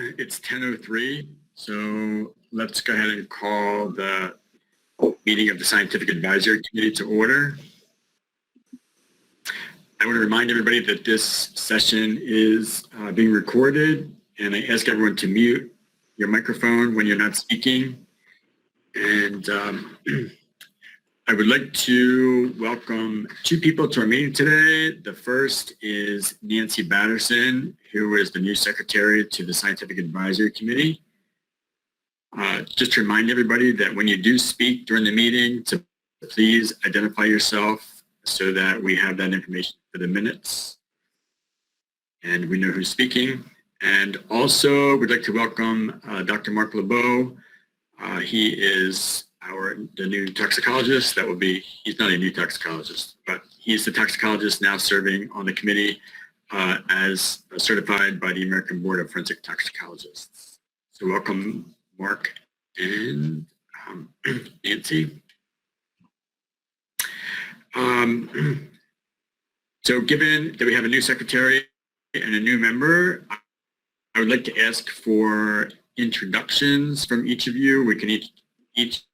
It's 10:03, so let's go ahead and call the meeting of the Scientific Advisory Committee to order. I want to remind everybody that this session is being recorded, and I ask everyone to mute your microphone when you're not speaking. And I would like to welcome two people to our meeting today. The first is Nancy Batterson, who is the new secretary to the Scientific Advisory Committee. Just to remind everybody that when you do speak during the meeting, to please identify yourself so that we have that information for the minutes and we know who's speaking. And also, we'd like to welcome Dr. Mark LeBeau. He is the new toxicologist. He's not a new toxicologist, but he's the toxicologist now serving on the committee as certified by the American Board of Forensic Toxicologists. So welcome, Mark and Nancy. So given that we have a new secretary and a new member, I would like to ask for introductions from each of you. We can each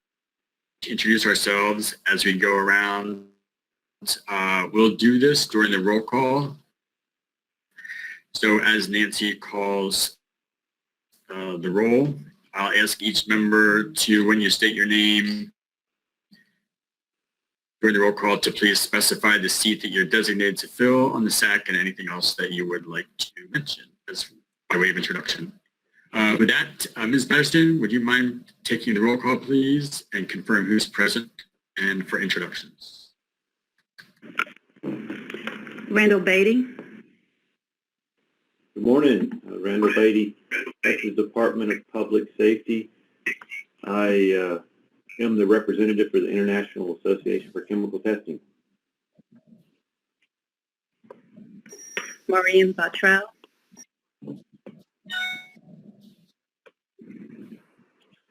introduce ourselves as we go around. We'll do this during the roll call. So as Nancy calls the roll, I'll ask each member to, when you state your name during the roll call, to please specify the seat that you're designated to fill on the SAC and anything else that you would like to mention as by way of introduction. With that, Ms. Batterson, would you mind taking the roll call, please, and confirm who's present and for introductions? Randall Beatty. Good morning, Randall Beatty, Texas Department of Public Safety. I am the representative for the International Association for Chemical Testing. Maureen Bottrell.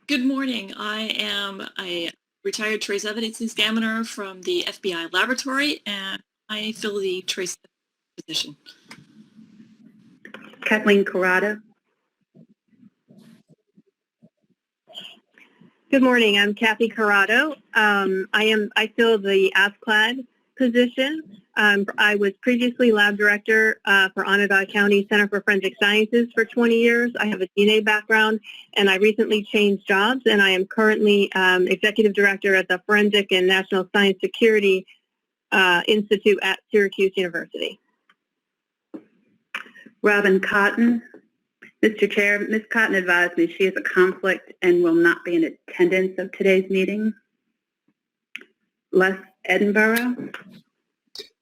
Good morning. I am a retired trace evidence examiner from the FBI laboratory, and I fill the trace position. Kathleen Corrado. Good morning. I'm Kathy Corrado. I fill the ASCLD position. I was previously lab director for Onondaga County Center for Forensic Sciences for 20 years. I have a DNA background, and I recently changed jobs, and I am currently executive director at the Forensic and National Science Security Institute at Syracuse University. Robin Cotton. Mr. Chair, Ms. Cotton advised me she has a conflict and will not be in attendance of today's meeting. Les Edinburgh.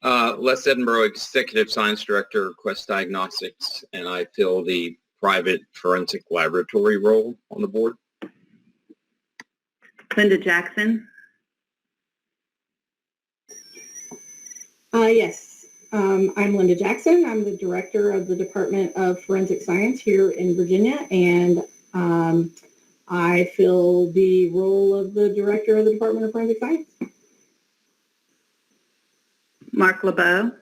Les Edinburgh, Executive Science Director, Quest Diagnostics, and I fill the private forensic laboratory role on the board. Linda Jackson. Yes, I'm Linda Jackson. I'm the director of the Department of Forensic Science here in Virginia, and I fill the role of the director of the Department of Forensic Science. Mark LeBeau.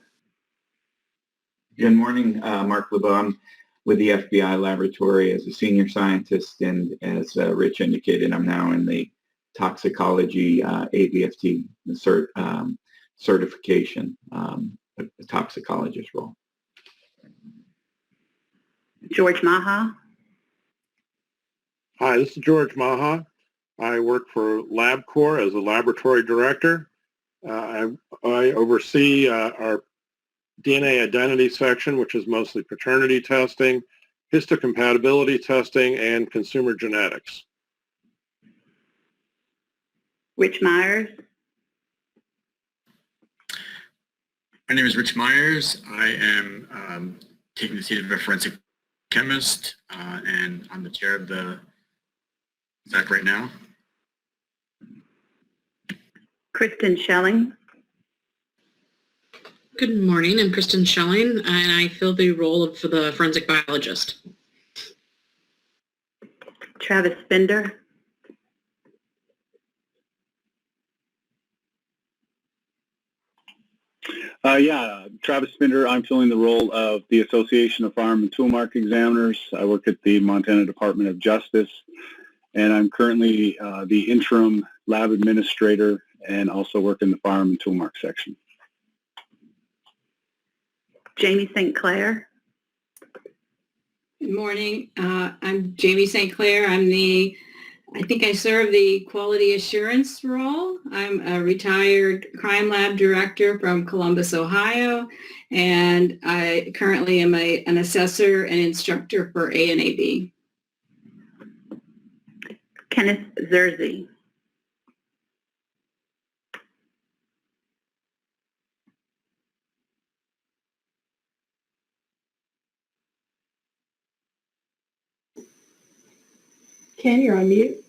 Good morning, Mark LeBeau. I'm with the FBI laboratory as a senior scientist, and as Rich indicated, I'm now in the toxicology AVFT certification, a toxicologist role. George Maha. Hi, this is George Maha. I work for LabCorp as a laboratory director. I oversee our DNA identity section, which is mostly paternity testing, histocompatibility testing, and consumer genetics. Rich Myers. My name is Rich Myers. I am taking the seat of a forensic chemist, and I'm the chair of the SAC right now. Kristen Schelling. Good morning, I'm Kristen Schelling, and I fill the role of the forensic biologist. Travis Spender. Travis Spinder. I'm filling the role of the Association of Firearm and Toolmark Examiners. I work at the Montana Department of Justice, and I'm currently the interim lab administrator and also work in the Firearm and Toolmark section. Jamie St. Clair. Good morning. I'm Jamie St. Clair. I think I serve the quality assurance role. I'm a retired crime lab director from Columbus, Ohio, and I currently am an assessor and instructor for ANAB. Kenneth Zerzy. Ken, you're on mute.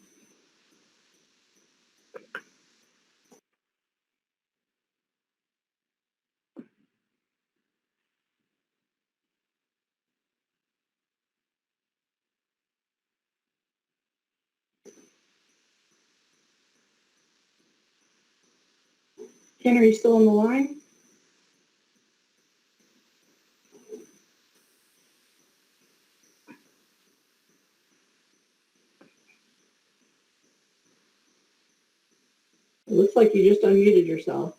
Ken, are you still on the line? It looks like you just unmuted yourself.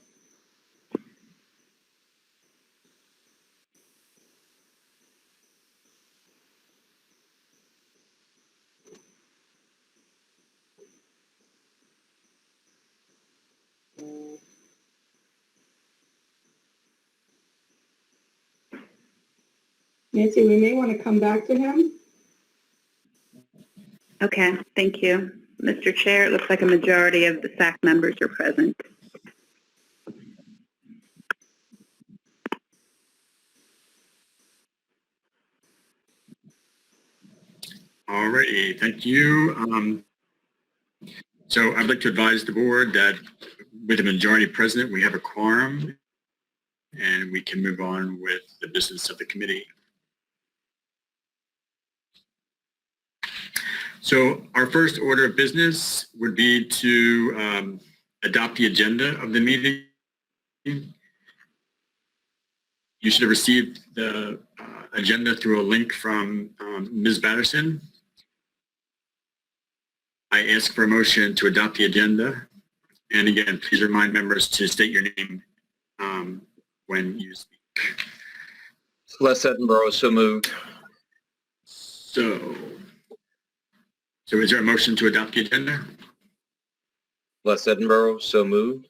Nancy, we may want to come back to him. Okay, thank you. Mr. Chair, it looks like a majority of the SAC members are present. All righty, thank you. So I'd like to advise the board that with a majority present, we have a quorum and we can move on with the business of the committee. So our first order of business would be to adopt the agenda of the meeting. You should have received the agenda through a link from Ms. Batterson. I ask for a motion to adopt the agenda. And again, please remind members to state your name when you speak. Les Edinburgh, so moved. So is there a motion to adopt the agenda? Les Edinburgh, so moved.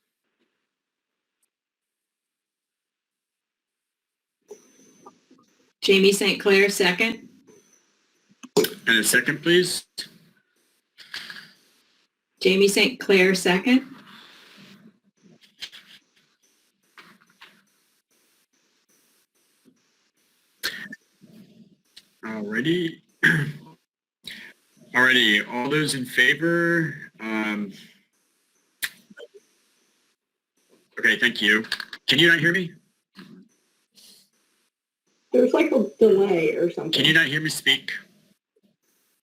Jamie St. Clair, second. And a second, please. Jamie St. Clair, second. Alrighty. Alrighty, all those in favor? Okay, thank you. Can you not hear me? There's like a delay or something. Can you not hear me speak?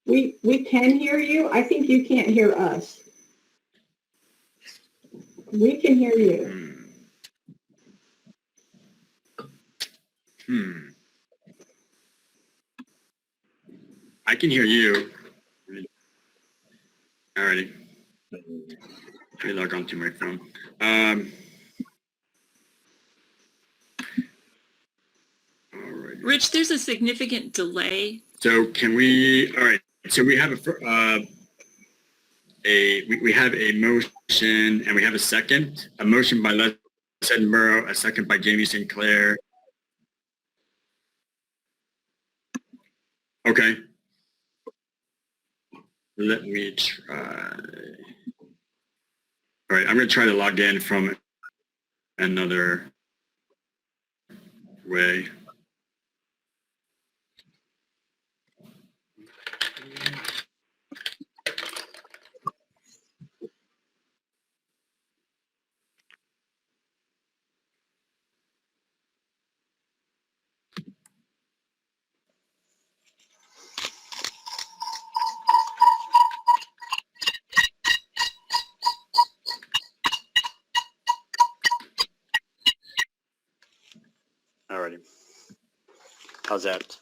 We can hear you. I think you can't hear us. We can hear you. I can hear you. Alrighty. Let me log on to my phone. Alrighty. Rich, there's a significant delay. So can we? All right. So we have we have a motion and we have a second. A motion by Les Edinburgh, a second by Jamie St. Clair. Okay. Let me try. All right, I'm going to try to log in from another way. Alrighty. How's that?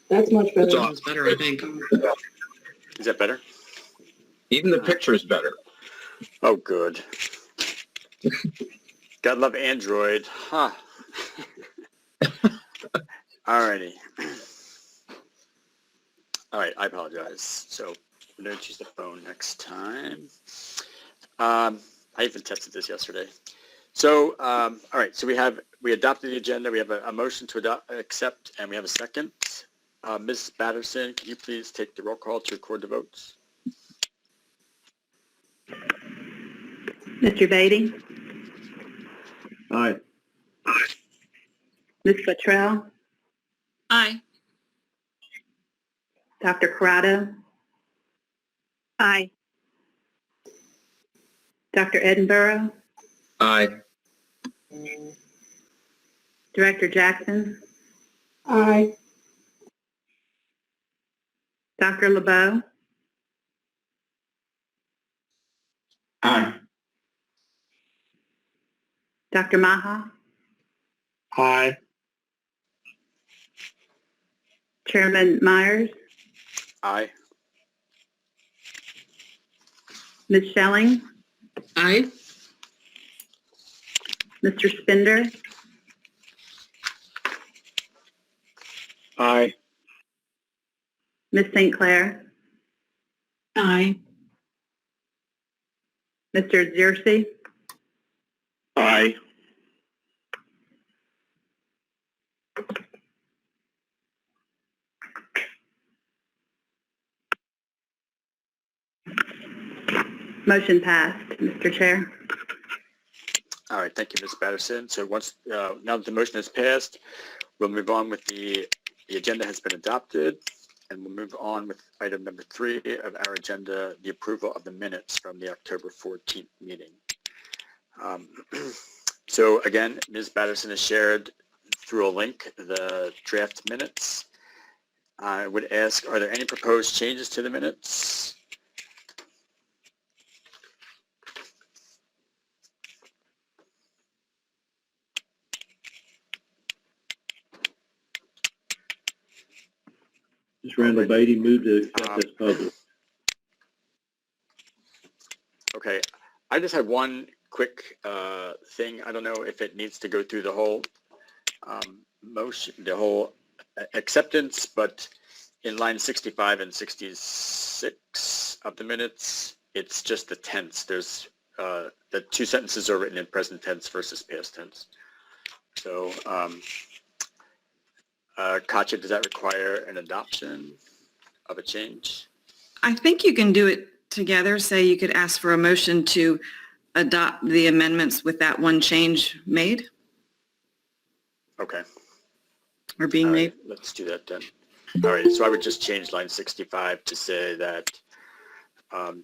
That's much better. Sounds better, I think. Is that better? Even the picture is better. Oh, good. Gotta love Android. Huh. Alrighty. All right, I apologize. So we're going to choose the phone next time. I even tested this yesterday. So, all right, so we adopted the agenda. We have a motion to accept, and we have a second. Ms. Batterson, can you please take the roll call to record the votes? Mr. Beatty? Aye. Ms. Buttrell? Aye. Dr. Corrado? Aye. Dr. Edinburgh? Aye. Director Jackson? Aye. Dr. LeBeau? Aye. Dr. Maha? Aye. Chairman Myers? Aye. Ms. Schelling? Aye. Mr. Spender? Aye. Ms. St. Clair? Aye. Mr. Xerxes? Aye. Motion passed, Mr. Chair. All right, thank you, Ms. Batterson. So once, now that the motion is passed, we'll move on with the agenda has been adopted, and we'll move on with item number 3 of our agenda, the approval of the minutes from the October 14th meeting. So again, Ms. Batterson has shared through a link the draft minutes. I would ask, are there any proposed changes to the minutes? Ms. Randall Beatty moved to accept as published. Okay, I just have one quick thing. I don't know if it needs to go through the whole motion, the whole acceptance, but in line 65 and 66 of the minutes, it's just the tense. There's the 2 sentences are written in present tense versus past tense. So, Katja, does that require an adoption of a change? I think you can do it together. Say you could ask for a motion to adopt the amendments with that one change made Okay. or being All made. right, let's do that then. All right, so I would just change line 65 to say that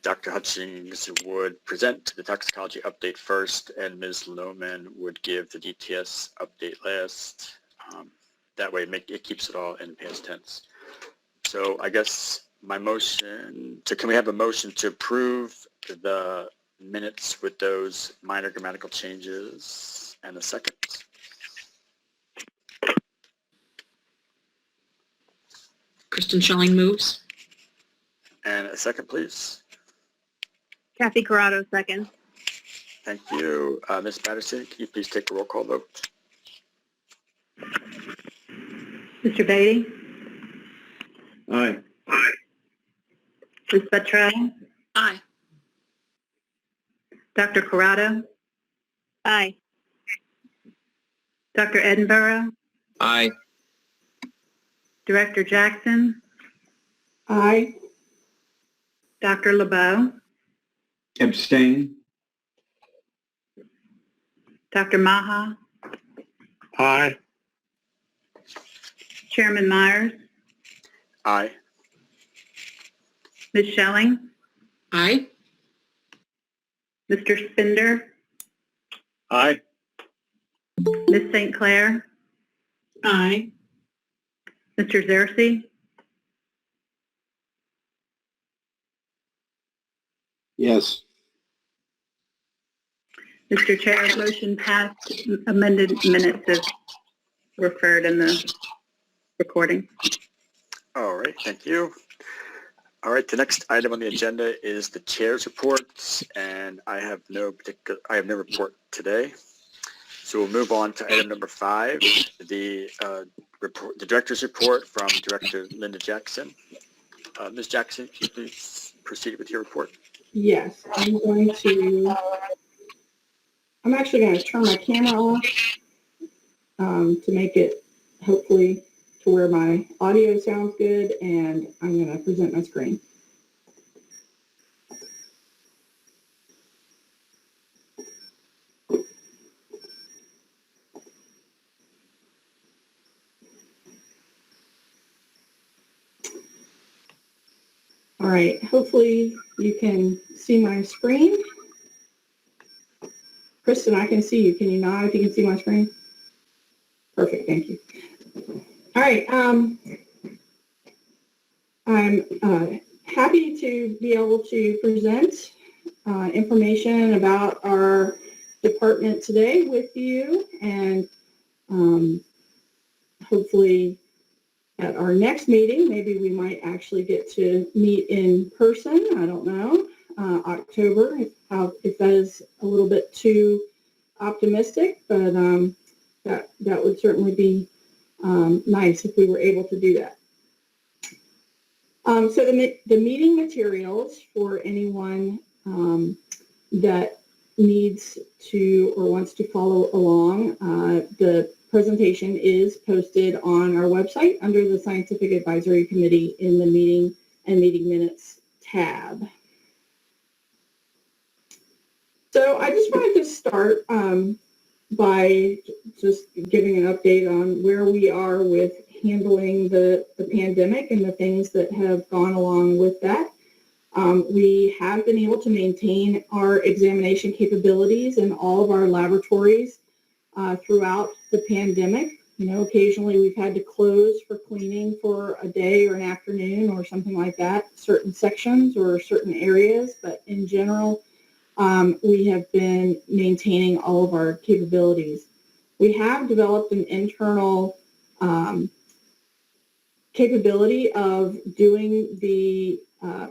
Dr. Hutchings would present the toxicology update first, and Ms. Lohman would give the DTS update last. That way it keeps it all in past tense. So I guess my motion, can we have a motion to approve the minutes with those minor grammatical changes and a second? Kristen Schelling moves. And a second, please. Kathy Corrado, second. Thank you. Ms. Patterson, can you please take a roll call vote? Mr. Beatty? Aye. Ms. Buttrell? Aye. Dr. Corrado? Aye. Dr. Edinburgh? Aye. Director Jackson? Aye. Dr. LeBeau? Abstain? Dr. Maha? Aye. Chairman Myers? Aye. Ms. Schelling? Aye. Mr. Spender? Aye. Ms. St. Clair? Aye. Mr. Xerxes? Yes. Mr. Chair, motion passed, amended minutes is referred in the recording. All right, thank you. All right, the next item on the agenda is the chair's reports, and I have no report today. So we'll move on to item number 5, the director's report from Director Linda Jackson. Ms. Jackson, can you please proceed with your report? Yes, I'm actually going to turn my camera off to make it hopefully to where my audio sounds good, and I'm going to present my screen. All right, hopefully you can see my screen. Kristen, I can see you. Can you nod if you can see my screen? Perfect, thank you. All right, I'm happy to be able to present information about our department today with you, and hopefully at our next meeting, maybe we might actually get to meet in person. I don't know, October, if that is a little bit too optimistic, but that would certainly be nice if we were able to do that. So the meeting materials for anyone that needs to or wants to follow along, the presentation is posted on our website under the Scientific Advisory Committee in the Meeting and Meeting Minutes tab. So I just wanted to start by just giving an update on where we are with handling the pandemic and the things that have gone along with that. We have been able to maintain our examination capabilities in all of our laboratories throughout the pandemic. You know, occasionally we've had to close for cleaning for a day or an afternoon or something like that, certain sections or certain areas, but in general, we have been maintaining all of our capabilities. We have developed an internal capability of doing the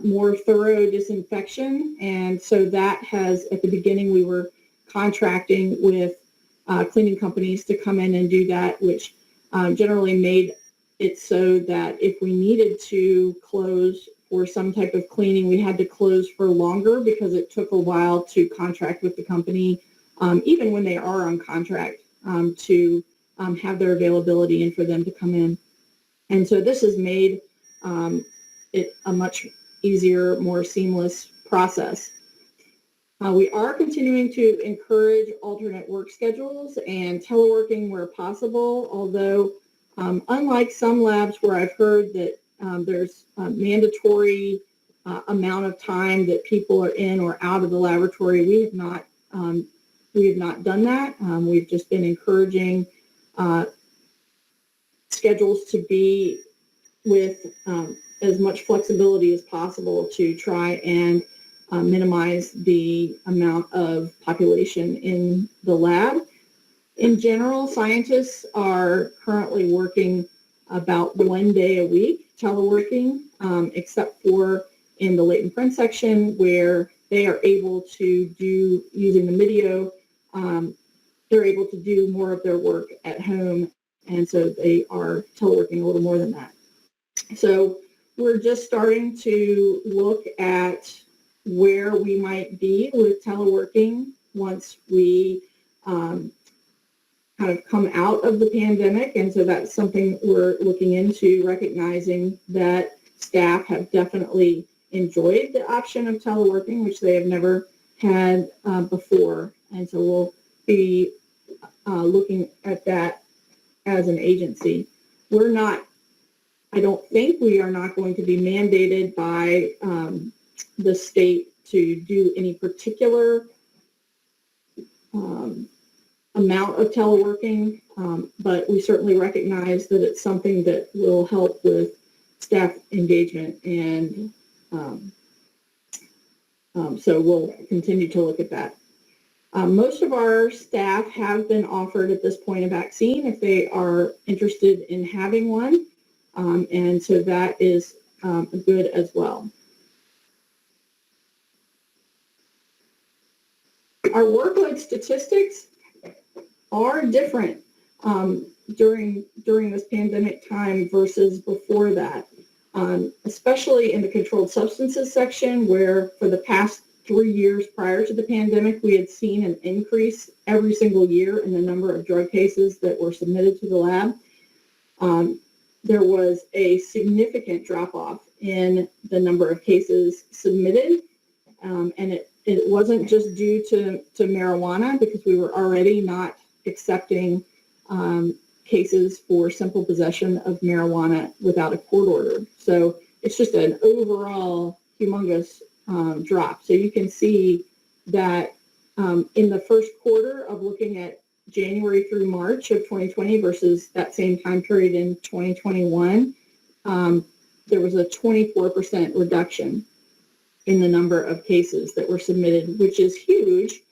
more thorough disinfection, and so that has, at the beginning, we were contracting with cleaning companies to come in and do that, which generally made it so that if we needed to close for some type of cleaning, we had to close for longer because it took a while to contract with the company, even when they are on contract, to have their availability and for them to come in. And so this has made it a much easier, more seamless process. We are continuing to encourage alternate work schedules and teleworking where possible, although unlike some labs where I've heard that there's a mandatory amount of time that people are in or out of the laboratory, we have not done that. We've just been encouraging schedules to be with as much flexibility as possible to try and minimize the amount of population in the lab. In general, scientists are currently working about 1 day a week, teleworking, except for in the latent print section where they are able to do, using the video, they're able to do more of their work at home, and so they are teleworking a little more than that. So we're just starting to look at where we might be with teleworking once we kind of come out of the pandemic. And so that's something we're looking into, recognizing that staff have definitely enjoyed the option of teleworking, which they have never had before. And so we'll be looking at that as an agency. We're not, I don't think we are not going to be mandated by the state to do any particular amount of teleworking, but we certainly recognize that it's something that will help with staff engagement, and so we'll continue to look at that. Most of our staff have been offered at this point a vaccine if they are interested in having one. And so that is good as well. Our workload statistics are different during this pandemic time versus before that, especially in the controlled substances section, where for the past 3 years prior to the pandemic, we had seen an increase every single year in the number of drug cases that were submitted to the lab. There was a significant drop-off in the number of cases submitted, and it wasn't just due to marijuana, because we were already not accepting cases for simple possession of marijuana without a court order. So it's just an overall humongous drop. So you can see that in the first quarter of looking at January through March of 2020 versus that same time period in 2021, there was a 24% reduction in the number of cases that were submitted, which is huge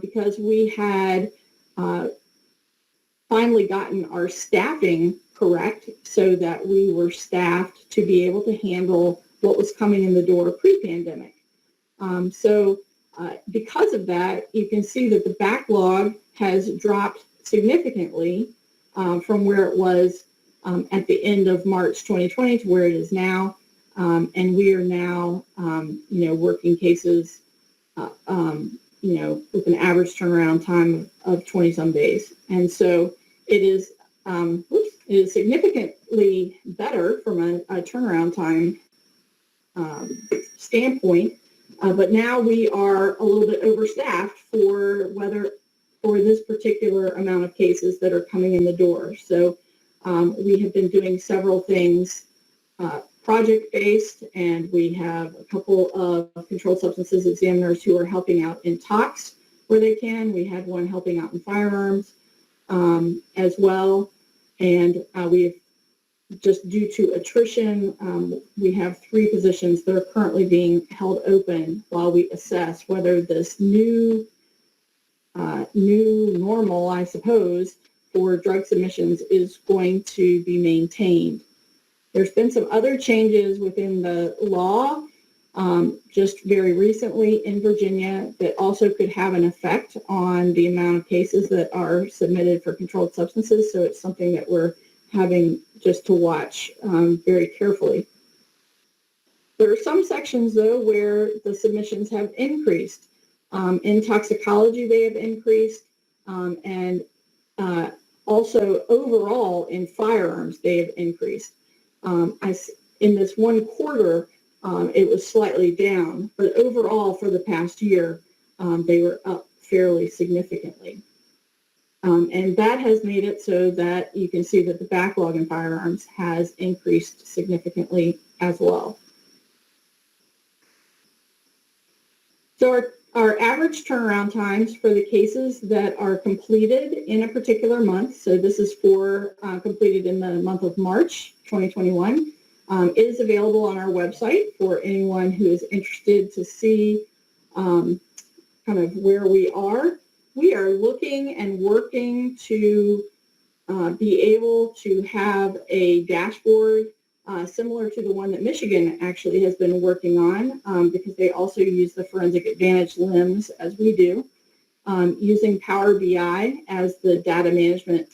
because we had finally gotten our staffing correct so that we were staffed to be able to handle what was coming in the door pre-pandemic. Because of that, you can see that the backlog has dropped significantly from where it was at the end of March 2020 to where it is now. And we are now, working cases, with an average turnaround time of 20-some days. And so it is significantly better from a turnaround time standpoint. But now we are a little bit overstaffed for this particular amount of cases that are coming in the door. So we have been doing several things project-based, and we have a couple of controlled substances examiners who are helping out in tox where they can. We had one helping out in firearms as well. And we have, just due to attrition, we have 3 positions that are currently being held open while we assess whether this new normal, I suppose, for drug submissions is going to be maintained. There's been some other changes within the law just very recently in Virginia that also could have an effect on the amount of cases that are submitted for controlled substances. So it's something that we're having just to watch very carefully. There are some sections, though, where the submissions have increased. In toxicology, they have increased, and also overall in firearms, they have increased. In this one quarter, it was slightly down, but overall for the past year, they were up fairly significantly. And that has made it so that you can see that the backlog in firearms has increased significantly as well. So our average turnaround times for the cases that are completed in a particular month, so this is for completed in the month of March 2021, is available on our website for anyone who is interested to see kind of where we are. We are looking and working to be able to have a dashboard similar to the one that Michigan actually has been working on because they also use the Forensic Advantage LIMS as we do, using Power BI as the data management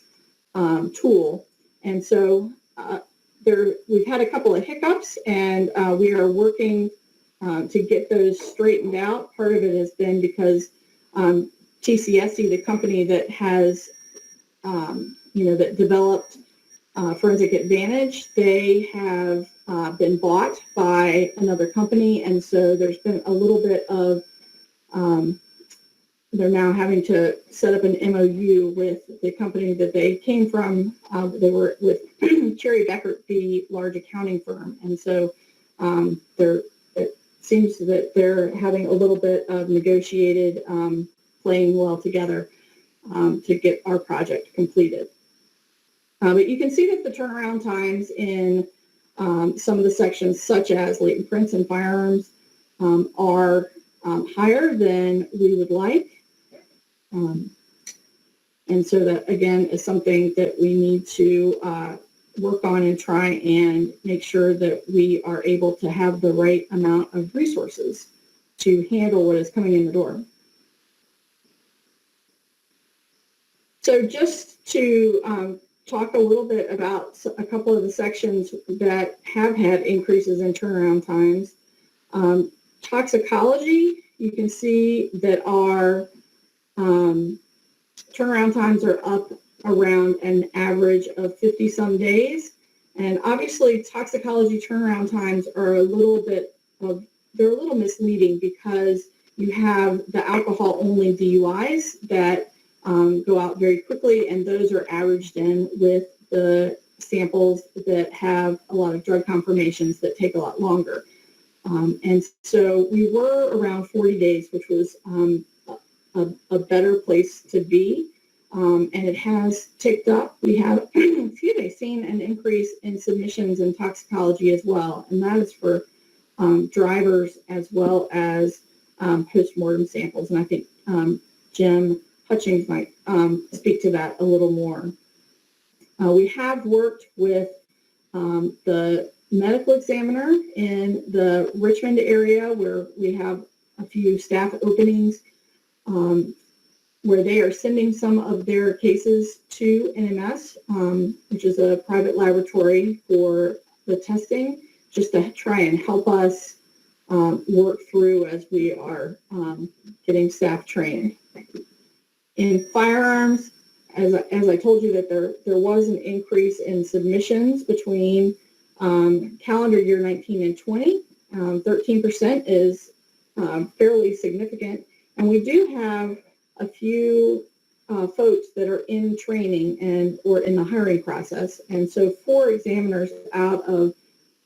tool. And so we've had a couple of hiccups, and we are working to get those straightened out. Part of it has been because TCSC, the company that has, that developed Forensic Advantage, they have been bought by another company, and so there's been a little bit of, they're now having to set up an MOU with the company that they came from. They were with Cherry Beckert, the large accounting firm, and so it seems that they're having a little bit of negotiated playing well together to get our project completed. But you can see that the turnaround times in some of the sections, such as latent prints and firearms, are higher than we would like. And so that, again, is something that we need to work on and try and make sure that we are able to have the right amount of resources to handle what is coming in the door. So just to talk a little bit about a couple of the sections that have had increases in turnaround times. Toxicology, you can see that our turnaround times are up around an average of 50 some days. And obviously toxicology turnaround times are they're a little misleading because you have the alcohol only DUIs that go out very quickly, and those are averaged in with the samples that have a lot of drug confirmations that take a lot longer. And so we were around 40 days, which was a better place to be. And it has ticked up. We have, seen an increase in submissions in toxicology as well. And that is for drivers as well as postmortem samples. And I think Jim Hutchings might speak to that a little more. We have worked with the medical examiner in the Richmond area where we have a few staff openings where they are sending some of their cases to NMS, which is a private laboratory for the testing, just to try and help us work through as we are getting staff trained. In firearms, as I told you, that there was an increase in submissions between calendar year 19 and 20. 13% is fairly significant. And we do have a few folks that are in training or in the hiring process. And so 4 examiners out of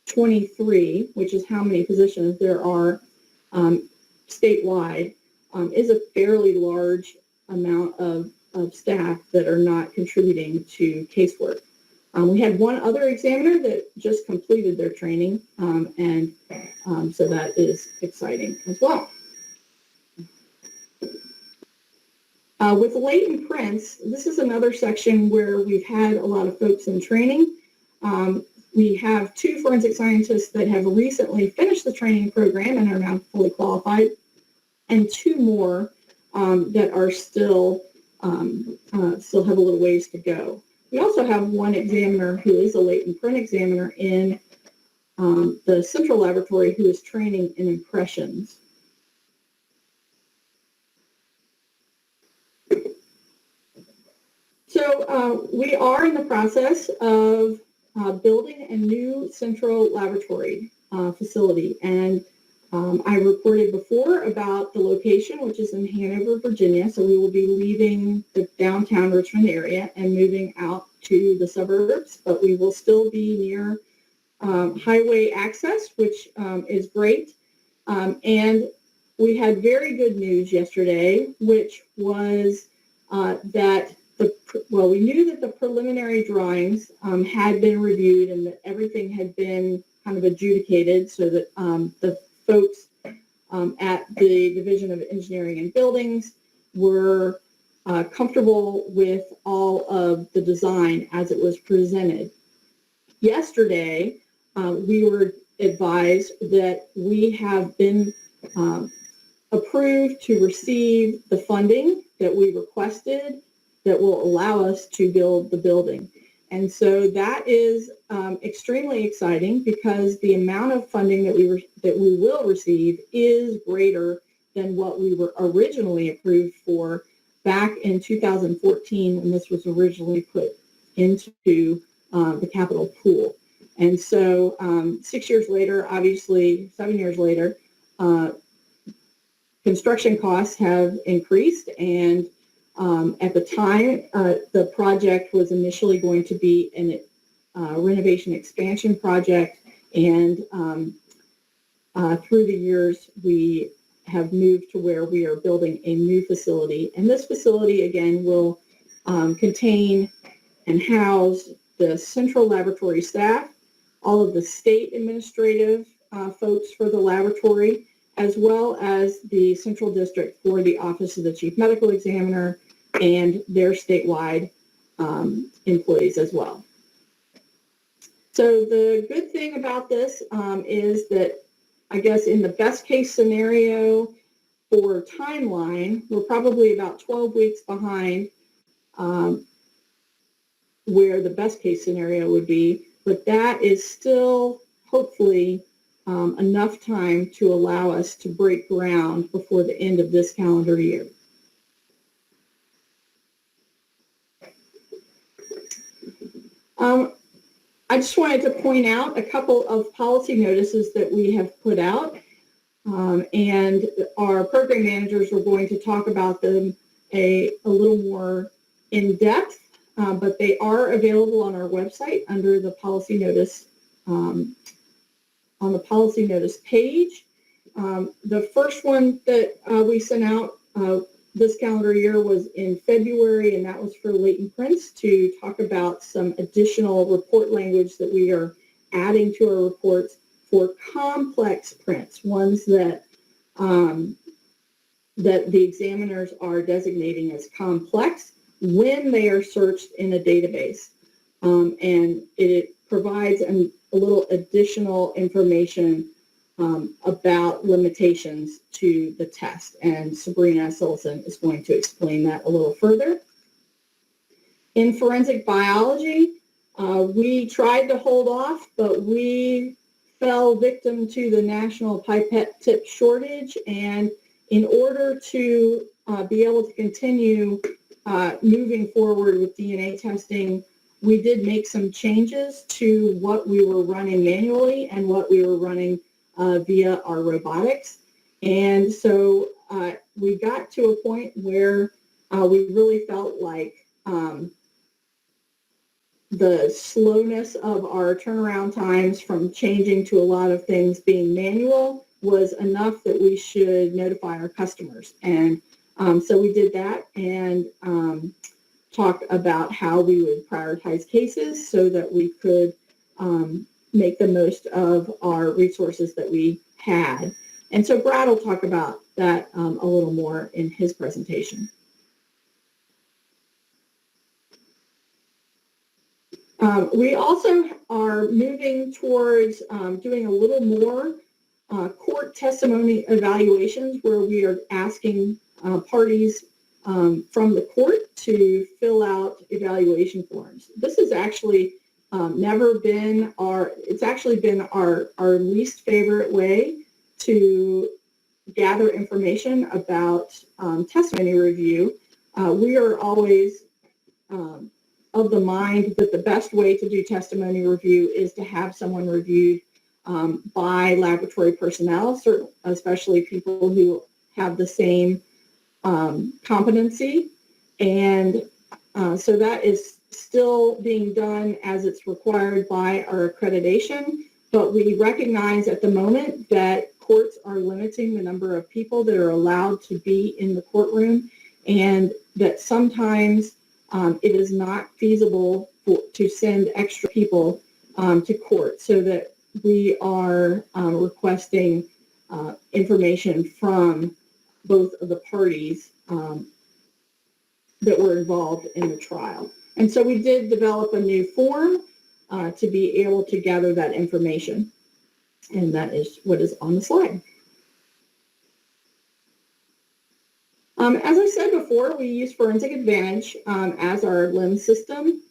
23, which is how many positions there are statewide, is a fairly large amount of staff that are not contributing to casework. We had one other examiner that just completed their training, and so that is exciting as well. With latent prints, this is another section where we've had a lot of folks in training. We have 2 forensic scientists that have recently finished the training program and are now fully qualified, and 2 more that are still have a little ways to go. We also have 1 examiner who is a latent print examiner in the central laboratory who is training in impressions. So we are in the process of building a new central laboratory facility, and I reported before about the location, which is in Hanover, Virginia. So we will be leaving the downtown Richmond area and moving out to the suburbs, but we will still be near highway access, which is great. And we had very good news yesterday, which was that we knew that the preliminary drawings had been reviewed and that everything had been kind of adjudicated so that the folks at the Division of Engineering and Buildings were comfortable with all of the design as it was presented. Yesterday, we were advised that we have been approved to receive the funding that we requested that will allow us to build the building. And so that is extremely exciting because the amount of funding that we will receive is greater than what we were originally approved for back in 2014 when this was originally put into the capital pool. And so 6 years later, obviously 7 years later, construction costs have increased, and at the time, the project was initially going to be a renovation expansion project, and through the years, we have moved to where we are building a new facility. And this facility, again, will contain and house the central laboratory staff, all of the state administrative folks for the laboratory, as well as the Central District for the Office of the Chief Medical Examiner and their statewide employees as well. So the good thing about this is that, I guess, in the best case scenario for timeline, we're probably about 12 weeks behind where the best case scenario would be, but that is still hopefully enough time to allow us to break ground before the end of this calendar year. I just wanted to point out a couple of policy notices that we have put out, and our program managers are going to talk about them a little more in depth, but they are available on our website under the policy notice, on the policy notice page. The first one that we sent out this calendar year was in February, and that was for Leighton Prince to talk about some additional report language that we are adding to our reports for complex prints, ones that that the examiners are designating as complex when they are searched in a database. And it provides a little additional information about limitations to the test. And Sabrina Sullivan is going to explain that a little further. In forensic biology, we tried to hold off, but we fell victim to the national pipette tip shortage. And in order to be able to continue moving forward with DNA testing, we did make some changes to what we were running manually and what we were running via our robotics. And so we got to a point where we really felt like the slowness of our turnaround times from changing to a lot of things being manual was enough that we should notify our customers. And so we did that and talked about how we would prioritize cases so that we could make the most of our resources that we had. And so Brad will talk about that a little more in his presentation. We also are moving towards doing a little more court testimony evaluations where we are asking parties from the court to fill out evaluation forms. This has actually never been it's actually been our least favorite way to gather information about testimony review. We are always of the mind that the best way to do testimony review is to have someone reviewed by laboratory personnel, especially people who have the same competency. And so that is still being done as it's required by our accreditation, but we recognize at the moment that courts are limiting the number of people that are allowed to be in the courtroom, and that sometimes it is not feasible to send extra people to court, so that we are requesting information from both of the parties that were involved in the trial. And so we did develop a new form to be able to gather that information. And that is what is on the slide. As I said before, we use Forensic Advantage as our LIMS system.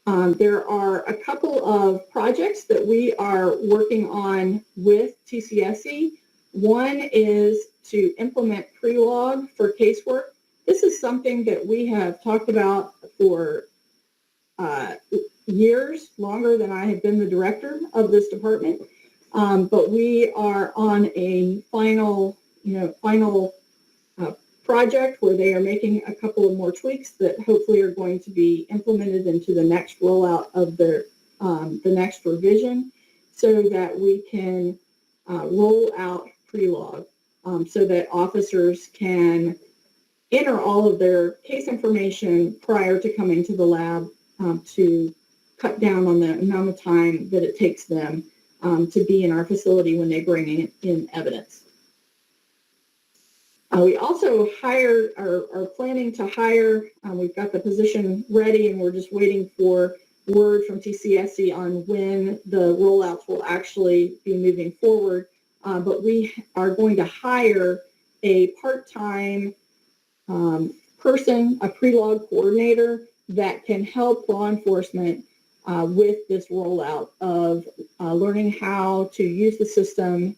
There are a couple of projects that we are working on with TCSC. One is to implement Prelog for casework. This is something that we have talked about for years, longer than I have been the director of this department. But we are on a final project where they are making a couple of more tweaks that hopefully are going to be implemented into the next rollout of the next revision, so that we can roll out Prelog, so that officers can enter all of their case information prior to coming to the lab to cut down on the amount of time that it takes them to be in our facility when they bring in evidence. We also are planning to hire, we've got the position ready and we're just waiting for word from TCSC on when the rollouts will actually be moving forward. But we are going to hire a part-time person, a pre-log coordinator that can help law enforcement with this rollout of learning how to use the system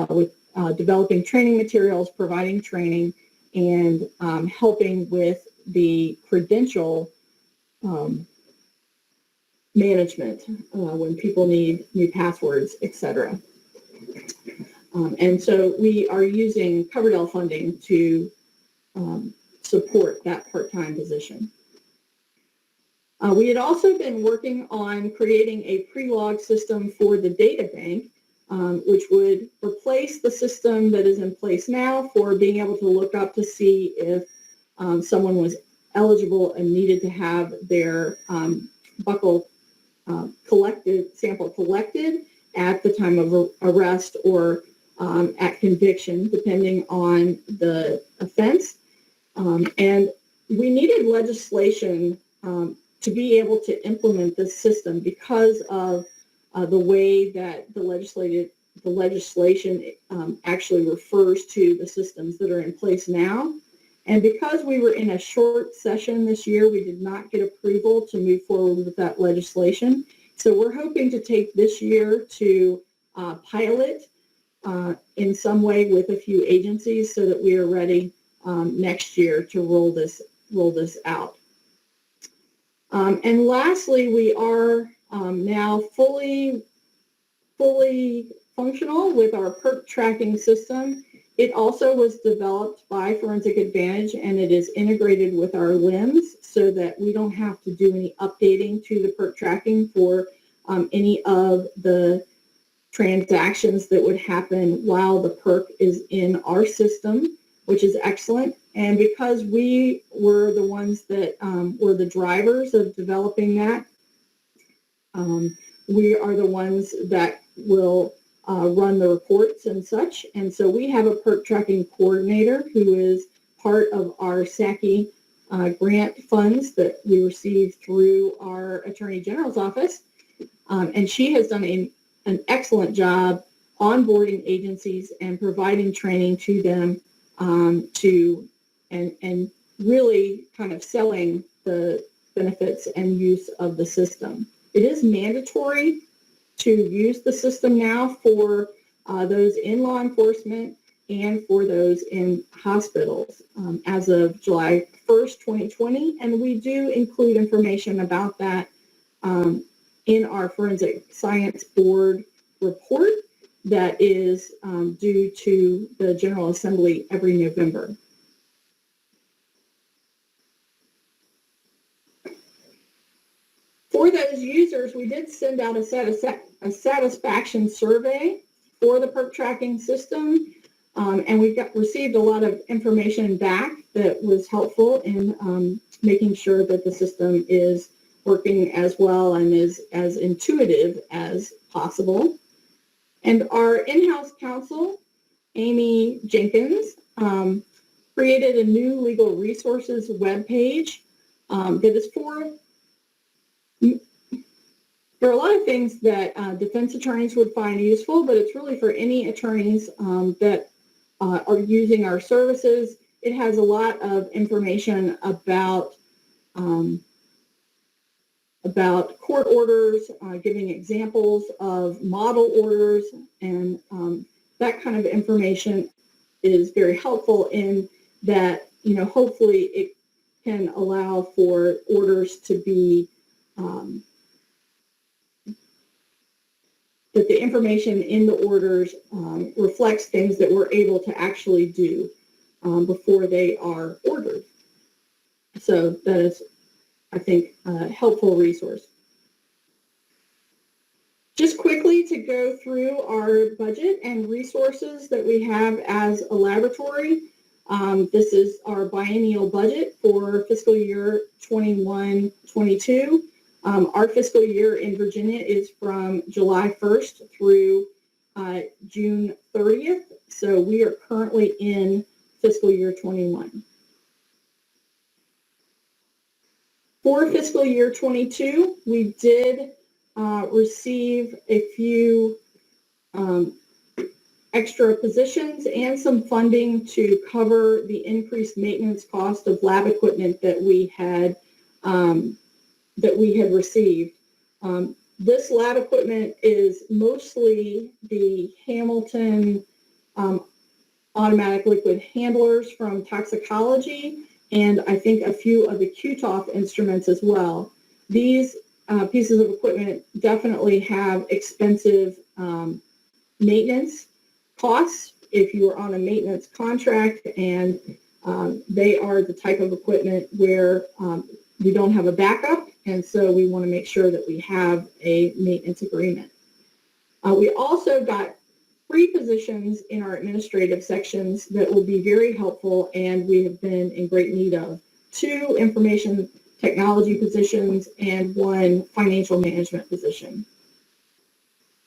with developing training materials, providing training, and helping with the credential management when people need new passwords, etc. And so we are using Coverdell funding to support that part-time position. We had also been working on creating a pre-log system for the data bank, which would replace the system that is in place now for being able to look up to see if someone was eligible and needed to have their buccal sample collected at the time of arrest or at conviction, depending on the offense. And we needed legislation to be able to implement this system because of the way that the legislation actually refers to the systems that are in place now. And because we were in a short session this year, we did not get approval to move forward with that legislation. So we're hoping to take this year to pilot in some way with a few agencies so that we are ready next year to roll this out. And lastly, we are now fully functional with our PERC tracking system. It also was developed by Forensic Advantage, and it is integrated with our LIMS so that we don't have to do any updating to the PERC tracking for any of the transactions that would happen while the PERC is in our system, which is excellent. And because we were the ones that were the drivers of developing that, we are the ones that will run the reports and such. And so we have a PERC tracking coordinator who is part of our SACI grant funds that we received through our Attorney General's office. And she has done an excellent job onboarding agencies and providing training to them and really kind of selling the benefits and use of the system. It is mandatory to use the system now for those in law enforcement and for those in hospitals as of July 1st, 2020. And we do include information about that in our Forensic Science Board report that is due to the General Assembly every November. For those users, we did send out a satisfaction survey for the PERC tracking system, and we received a lot of information back that was helpful in making sure that the system is working as well and is as intuitive as possible. And our in-house counsel, Amy Jenkins, created a new legal resources webpage that is there are a lot of things that defense attorneys would find useful, but it's really for any attorneys that are using our services. It has a lot of information about court orders, giving examples of model orders, and that kind of information is very helpful in that, hopefully it can allow for orders to be that the information in the orders reflects things that we're able to actually do before they are ordered. So that is, I think, a helpful resource. Just quickly to go through our budget and resources that we have as a laboratory. This is our biennial budget for fiscal year 21-22. Our fiscal year in Virginia is from July 1st through June 30th. So we are currently in fiscal year 21. For fiscal year 22, we did receive a few extra positions and some funding to cover the increased maintenance cost of lab equipment that we had received. This lab equipment is mostly the Hamilton automatic liquid handlers from toxicology, and I think a few of the QTOF instruments as well. These pieces of equipment definitely have expensive maintenance costs if you are on a maintenance contract, and they are the type of equipment where we don't have a backup, and so we want to make sure that we have a maintenance agreement. We also got 3 positions in our administrative sections that will be very helpful and we have been in great need of. 2 information technology positions and 1 financial management position.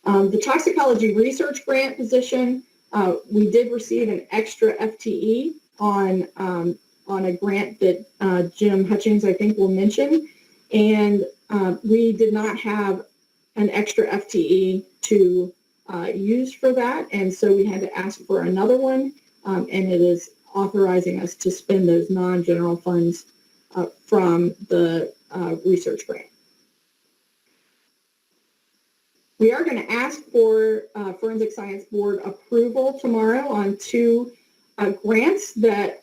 The toxicology research grant position, we did receive an extra FTE on a grant that Jim Hutchings, I think, will mention. And we did not have an extra FTE to use for that. And so we had to ask for another one. And it is authorizing us to spend those non-general funds from the research grant. We are going to ask for Forensic Science Board approval tomorrow on 2 grants that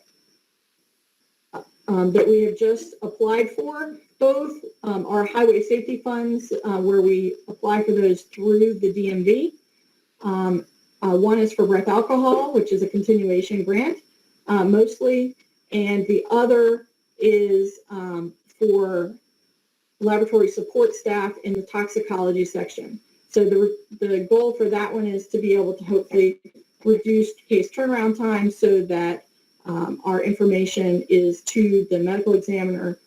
we have just applied for. Both are highway safety funds where we apply for those through the DMV. One is for breath alcohol, which is a continuation grant mostly, and the other is for laboratory support staff in the toxicology section. So the goal for that one is to be able to hopefully reduce case turnaround time so that our information is to the medical examiner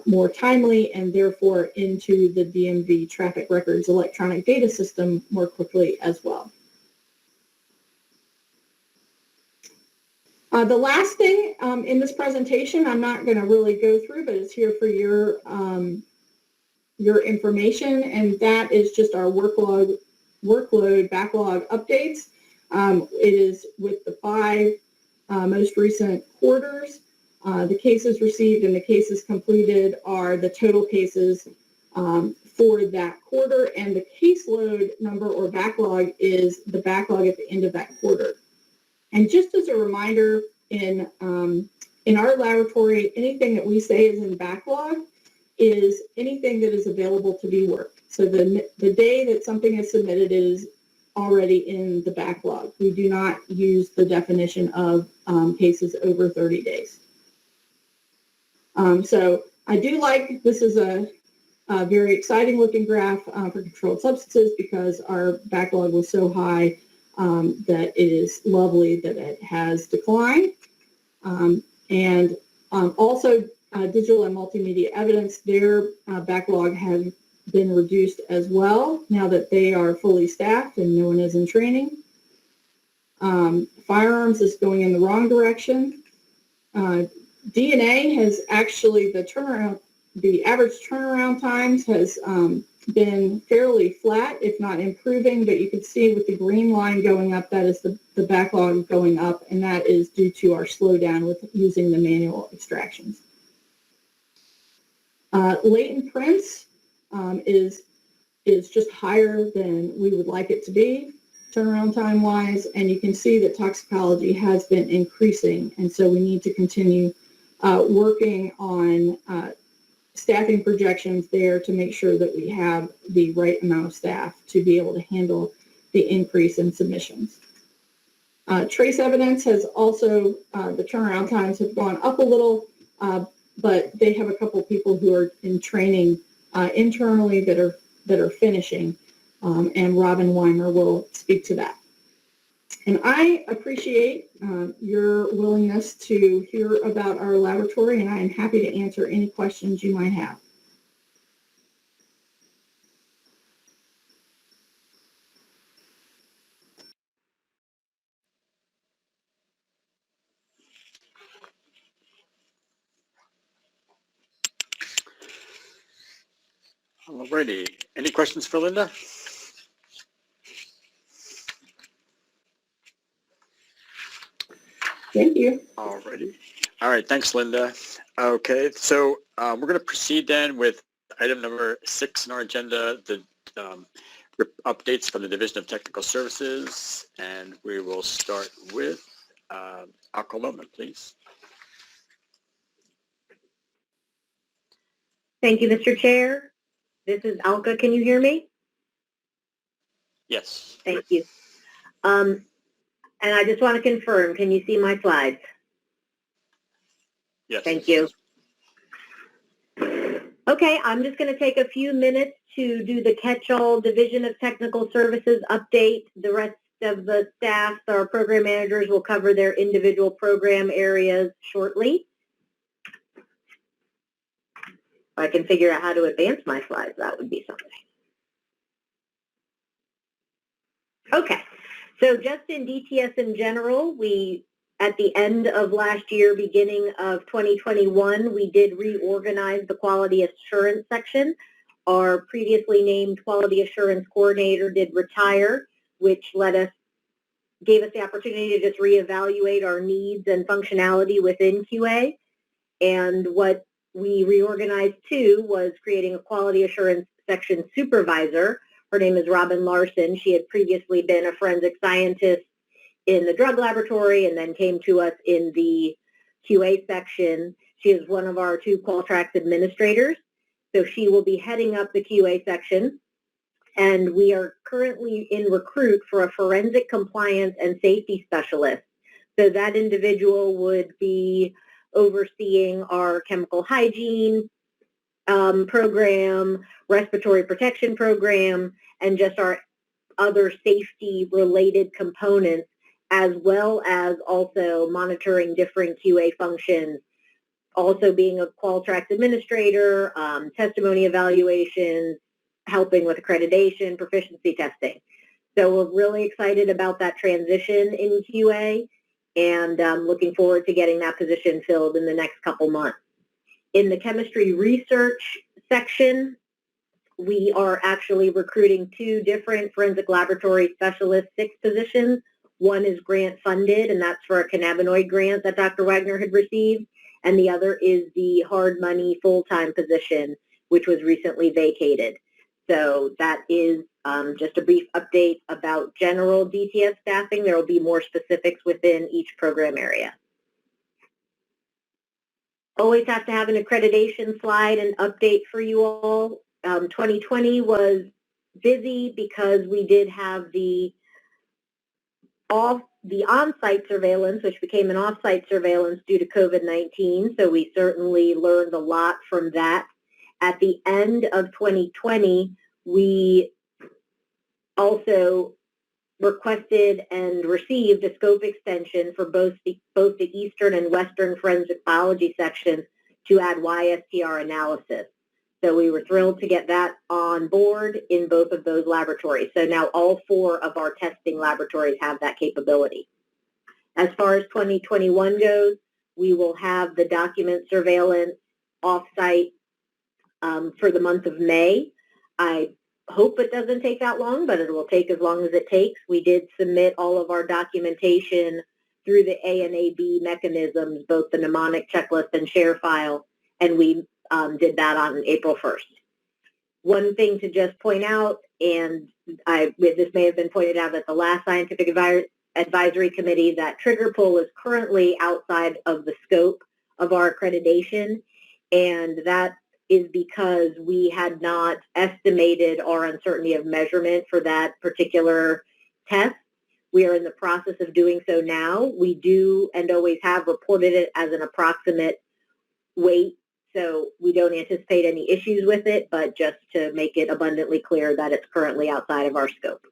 more timely and therefore into the DMV traffic records electronic data system more quickly as well. The last thing in this presentation, I'm not going to really go through, but it's here for your information, and that is just our workload backlog updates. It is with the 5 most recent quarters. The cases received and the cases completed are the total cases for that quarter, and the caseload number or backlog is the backlog at the end of that quarter. And just as a reminder, in our laboratory, anything that we say is in backlog is anything that is available to be worked. So the day that something is submitted is already in the backlog. We do not use the definition of cases over 30 days. So I do like, this is a very exciting looking graph for controlled substances because our backlog was so high that it is lovely that it has declined. And also digital and multimedia evidence, their backlog has been reduced as well now that they are fully staffed and no one is in training. Firearms is going in the wrong direction. DNA has actually, the average turnaround times has been fairly flat, if not improving, but you can see with the green line going up, that is the backlog going up, and that is due to our slowdown with using the manual extractions. Latent prints is just higher than we would like it to be, turnaround time wise, and you can see that toxicology has been increasing, and so we need to continue working on staffing projections there to make sure that we have the right amount of staff to be able to handle the increase in submissions. Trace evidence has also, the turnaround times have gone up a little, but they have a couple people who are in training internally that are finishing, and Robin Weimer will speak to that. And I appreciate your willingness to hear about our laboratory, and I am happy to answer any questions you might have. Alrighty. Any questions for Linda? Thank you. Alrighty. All right. Thanks, Linda. Okay. So we're going to proceed then with item number 6 in our agenda, the updates from the Division of Technical Services. And we will start with Alka Lohman, please. Thank you, Mr. Chair. This is Alka. Can you hear me? Yes. Thank you. And I just want to confirm, can you see my slides? Yes. Thank you. Okay, I'm just going to take a few minutes to do the catch-all Division of Technical Services update. The rest of the staff, our program managers, will cover their individual program areas shortly. If I can figure out how to advance my slides, that would be something. Okay, so just in DTS in general, at the end of last year, beginning of 2021, we did reorganize the quality assurance section. Our previously named quality assurance coordinator did retire, which gave us the opportunity to just reevaluate our needs and functionality within QA. And what we reorganized to was creating a quality assurance section supervisor. Her name is Robin Larson. She had previously been a forensic scientist in the drug laboratory and then came to us in the QA section. She is one of our 2 Qualtrics administrators. So she will be heading up the QA section. And we are currently in recruit for a forensic compliance and safety specialist. So that individual would be overseeing our chemical hygiene program, respiratory protection program, and just our other safety-related components, as well as also monitoring different QA functions, also being a Qualtrics administrator, testimony evaluations, helping with accreditation, proficiency testing. So we're really excited about that transition in QA and looking forward to getting that position filled in the next couple months. In the chemistry research section, we are actually recruiting 2 different forensic laboratory specialist 6 positions. One is grant funded, and that's for a cannabinoid grant that Dr. Wagner had received. And the other is the hard money full-time position, which was recently vacated. So that is just a brief update about general DTS staffing. There will be more specifics within each program area. Always have to have an accreditation slide and update for you all. 2020 was busy because we did have the on-site surveillance, which became an off-site surveillance due to COVID-19. So we certainly learned a lot from that. At the end of 2020, we also requested and received a scope extension for both the Eastern and Western forensic biology sections to add YSTR analysis. So we were thrilled to get that on board in both of those laboratories. So now all 4 of our testing laboratories have that capability. As far as 2021 goes, we will have the document surveillance off-site for the month of May. I hope it doesn't take that long, but it will take as long as it takes. We did submit all of our documentation through the A and AB mechanisms, both the mnemonic checklist and share file, and we did that on April 1st. One thing to just point out, and this may have been pointed out at the last Scientific Advisory Committee, that trigger pull is currently outside of the scope of our accreditation, and that is because we had not estimated our uncertainty of measurement for that particular test. We are in the process of doing so now. We do and always have reported it as an approximate weight, so we don't anticipate any issues with it, but just to make it abundantly clear that it's currently outside of our scope.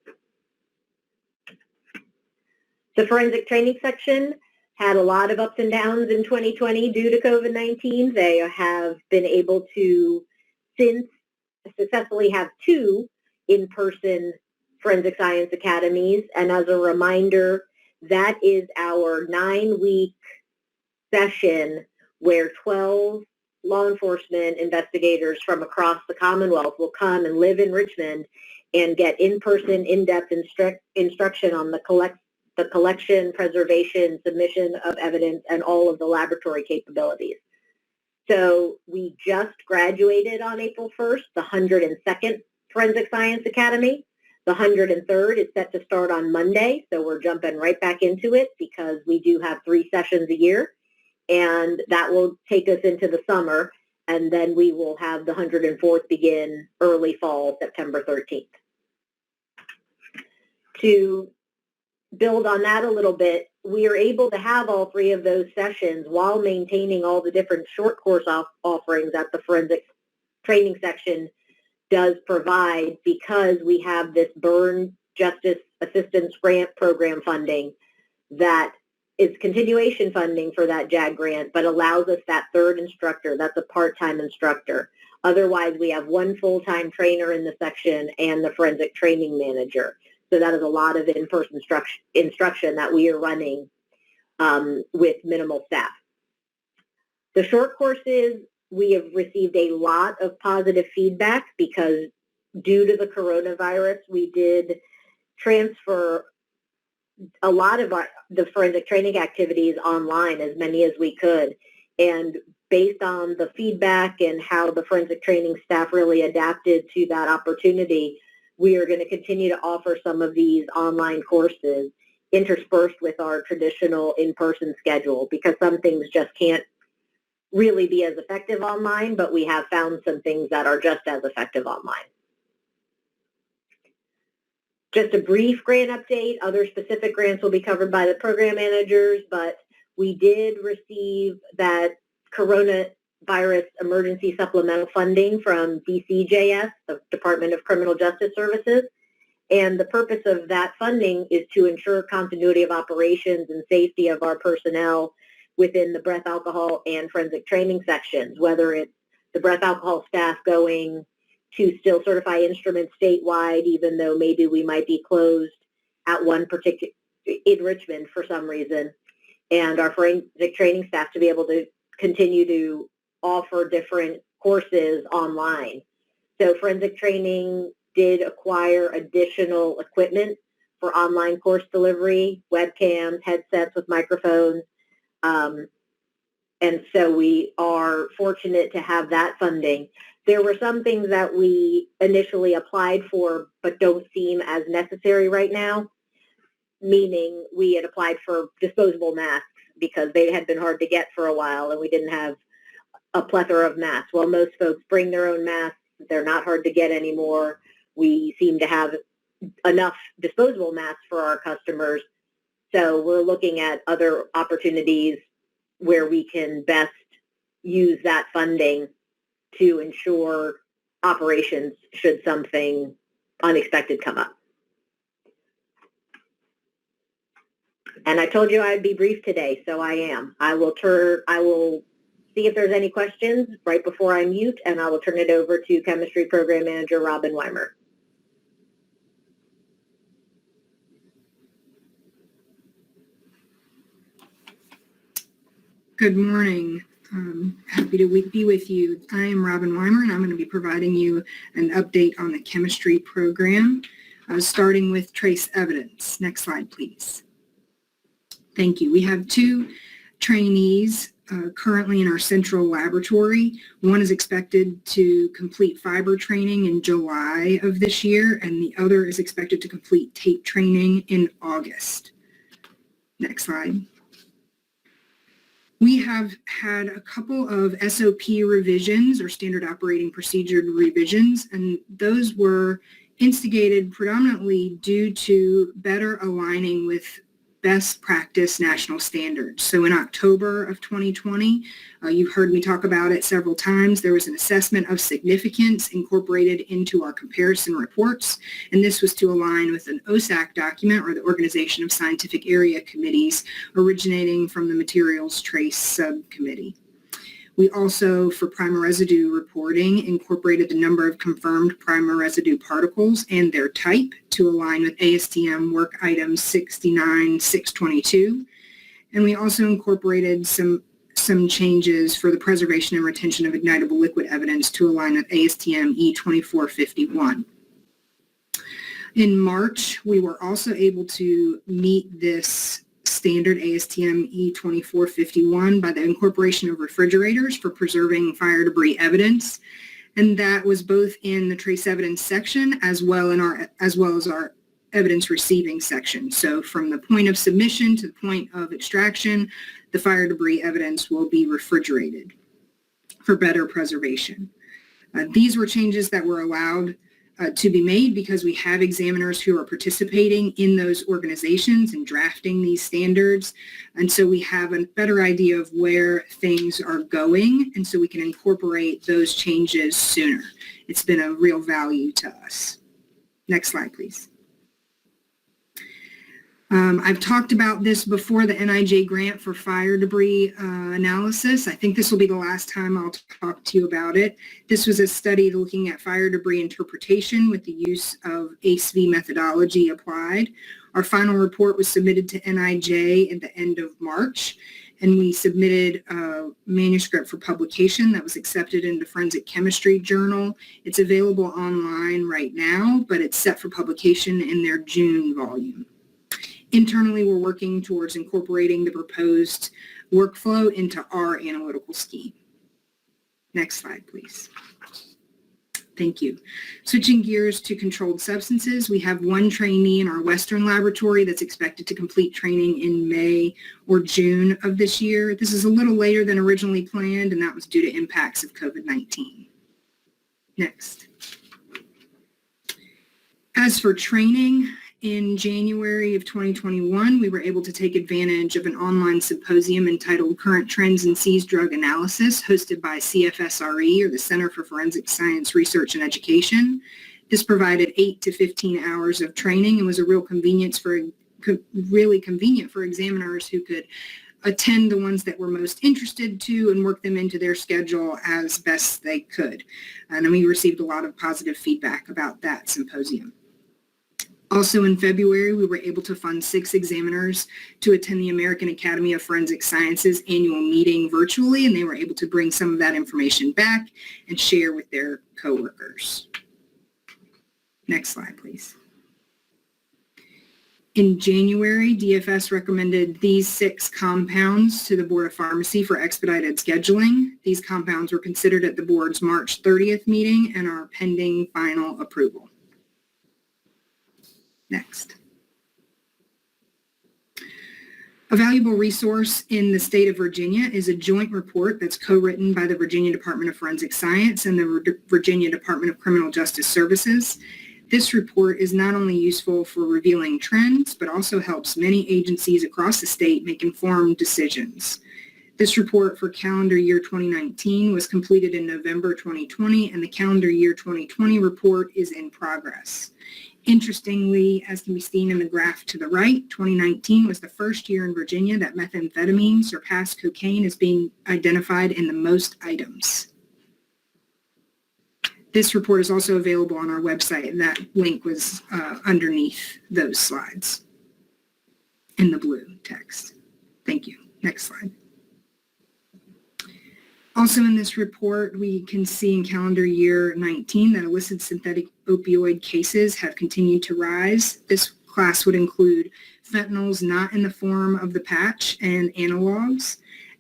The forensic training section had a lot of ups and downs in 2020 due to COVID-19. They have been able to, since, successfully have 2 in-person forensic science academies. And as a reminder, that is our 9-week session where 12 law enforcement investigators from across the Commonwealth will come and live in Richmond and get in-person, in-depth instruction on the collection, preservation, submission of evidence, and all of the laboratory capabilities. So we just graduated on April 1st, the 102nd Forensic Science Academy. The 103rd is set to start on Monday, so we're jumping right back into it because we do have 3 sessions a year, and that will take us into the summer, and then we will have the 104th begin early fall, September 13th. To build on that a little bit, we are able to have all 3 of those sessions while maintaining all the different short course offerings that the forensic training section does provide, because we have this Burn Justice Assistance Grant Program funding that is continuation funding for that JAG grant, but allows us that 3rd instructor. That's a part-time instructor. Otherwise, we have 1 full-time trainer in the section and the forensic training manager. So that is a lot of in-person instruction that we are running with minimal staff. The short courses, we have received a lot of positive feedback because due to the coronavirus, we did transfer a lot of the forensic training activities online, as many as we could. And based on the feedback and how the forensic training staff really adapted to that opportunity, we are going to continue to offer some of these online courses interspersed with our traditional in-person schedule, because some things just can't really be as effective online, but we have found some things that are just as effective online. Just a brief grant update. Other specific grants will be covered by the program managers, but we did receive that coronavirus emergency supplemental funding from DCJS, the Department of Criminal Justice Services. And the purpose of that funding is to ensure continuity of operations and safety of our personnel within the breath alcohol and forensic training sections, whether it's the breath alcohol staff going to still certify instruments statewide, even though maybe we might be closed at one particular, in Richmond for some reason, and our forensic training staff to be able to continue to offer different courses online. So forensic training did acquire additional equipment for online course delivery, webcams, headsets with microphones, and so we are fortunate to have that funding. There were some things that we initially applied for but don't seem as necessary right now, meaning we had applied for disposable masks because they had been hard to get for a while and we didn't have a plethora of masks. Well, most folks bring their own masks. They're not hard to get anymore. We seem to have enough disposable masks for our customers. So we're looking at other opportunities where we can best use that funding to ensure operations should something unexpected come up. And I told you I'd be brief today, so I am. I will see if there's any questions right before I mute, and I will turn it over to Chemistry Program Manager Robin Weimer. Good morning. Happy to be with you. I am Robin Weimer, and I'm going to be providing you an update on the chemistry program, starting with trace evidence. Next slide, please. Thank you. We have 2 trainees currently in our central laboratory. One is expected to complete fiber training in July of this year, and the other is expected to complete tape training in August. Next slide. We have had a couple of SOP revisions or standard operating procedure revisions, and those were instigated predominantly due to better aligning with best practice national standards. So in October of 2020, you've heard me talk about it several times, there was an assessment of significance incorporated into our comparison reports, and this was to align with an OSAC document, or the Organization of Scientific Area Committees, originating from the Materials Trace Subcommittee. We also, for primer residue reporting, incorporated the number of confirmed primer residue particles and their type to align with ASTM work item 69622. And we also incorporated some some changes for the preservation and retention of ignitable liquid evidence to align with ASTM E2451. In March, we were also able to meet this standard ASTM E2451 by the incorporation of refrigerators for preserving fire debris evidence. And that was both in the trace evidence section as well as our evidence receiving section. So from the point of submission to the point of extraction, the fire debris evidence will be refrigerated for better preservation. These were changes that were allowed to be made because we have examiners who are participating in those organizations and drafting these standards. And so we have a better idea of where things are going, and so we can incorporate those changes sooner. It's been a real value to us. Next slide, please. I've talked about this before, the NIJ grant for fire debris analysis. I think this will be the last time I'll talk to you about it. This was a study looking at fire debris interpretation with the use of ACE-V methodology applied. Our final report was submitted to NIJ at the end of March, and we submitted a manuscript for publication that was accepted in the Forensic Chemistry Journal. It's available online right now, but it's set for publication in their June volume. Internally, we're working towards incorporating the proposed workflow into our analytical scheme. Next slide, please. Thank you. Switching gears to controlled substances, we have one trainee in our Western laboratory that's expected to complete training in May or June of this year. This is a little later than originally planned, and that was due to impacts of COVID-19. Next. As for training, in January of 2021, we were able to take advantage of an online symposium entitled Current Trends in Seized Drug Analysis, hosted by CFSRE, or the Center for Forensic Science Research and Education. This provided 8 to 15 hours of training and was a really convenient for examiners who could attend the ones that were most interested to and work them into their schedule as best they could. And we received a lot of positive feedback about that symposium. Also in February, we were able to fund 6 examiners to attend the American Academy of Forensic Sciences annual meeting virtually, and they were able to bring some of that information back and share with their coworkers. Next slide, please. In January, DFS recommended these 6 compounds to the Board of Pharmacy for expedited scheduling. These compounds were considered at the board's March 30th meeting and are pending final approval. Next. A valuable resource in the state of Virginia is a joint report that's co-written by the Virginia Department of Forensic Science and the Virginia Department of Criminal Justice Services. This report is not only useful for revealing trends, but also helps many agencies across the state make informed decisions. This report for calendar year 2019 was completed in November 2020, and the calendar year 2020 report is in progress. Interestingly, as can be seen in the graph to the right, 2019 was the first year in Virginia that methamphetamine surpassed cocaine as being identified in the most items. This report is also available on our website, and that link was underneath those slides in the blue text. Thank you. Next slide. Also in this report, we can see in calendar year 19 that illicit synthetic opioid cases have continued to rise. This class would include fentanyls not in the form of the patch and analogs,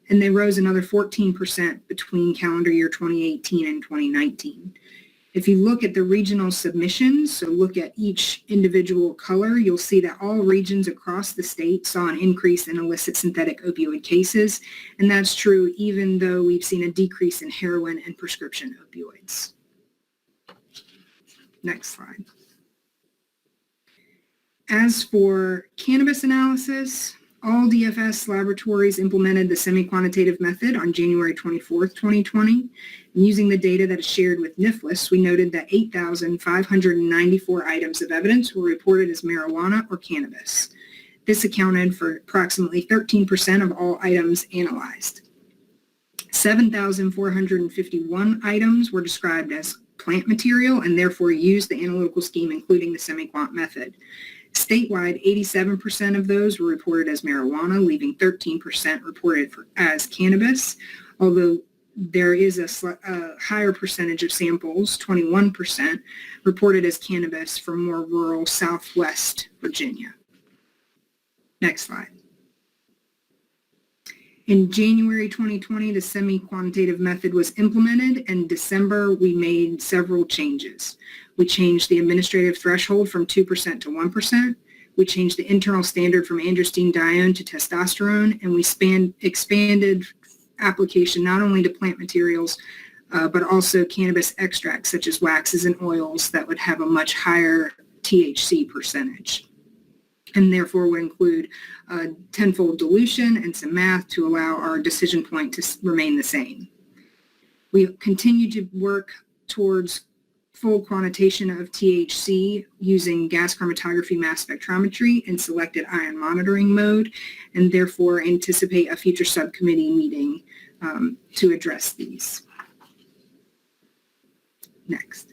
and they rose another 14% between calendar year 2018 and 2019. If you look at the regional submissions, so look at each individual color, you'll see that all regions across the state saw an increase in illicit synthetic opioid cases, and that's true even though we've seen a decrease in heroin and prescription opioids. Next slide. As for cannabis analysis, all DFS laboratories implemented the semi-quantitative method on January 24th, 2020. And using the data that is shared with NIFLS, we noted that 8,594 items of evidence were reported as marijuana or cannabis. This accounted for approximately 13% of all items analyzed. 7,451 items were described as plant material and therefore used the analytical scheme, including the semi-quant method. Statewide, 87% of those were reported as marijuana, leaving 13% reported as cannabis, although there is a higher percentage of samples, 21%, reported as cannabis from more rural Southwest Virginia. Next slide. In January 2020, the semi-quantitative method was implemented. In December, we made several changes. We changed the administrative threshold from 2% to 1%. We changed the internal standard from androstenedione to testosterone, and we expanded application not only to plant materials, but also cannabis extracts such as waxes and oils that would have a much higher THC percentage, and therefore would include tenfold dilution and some math to allow our decision point to remain the same. We continue to work towards full quantitation of THC using gas chromatography mass spectrometry and selected ion monitoring mode, and therefore anticipate a future subcommittee meeting to address these. Next.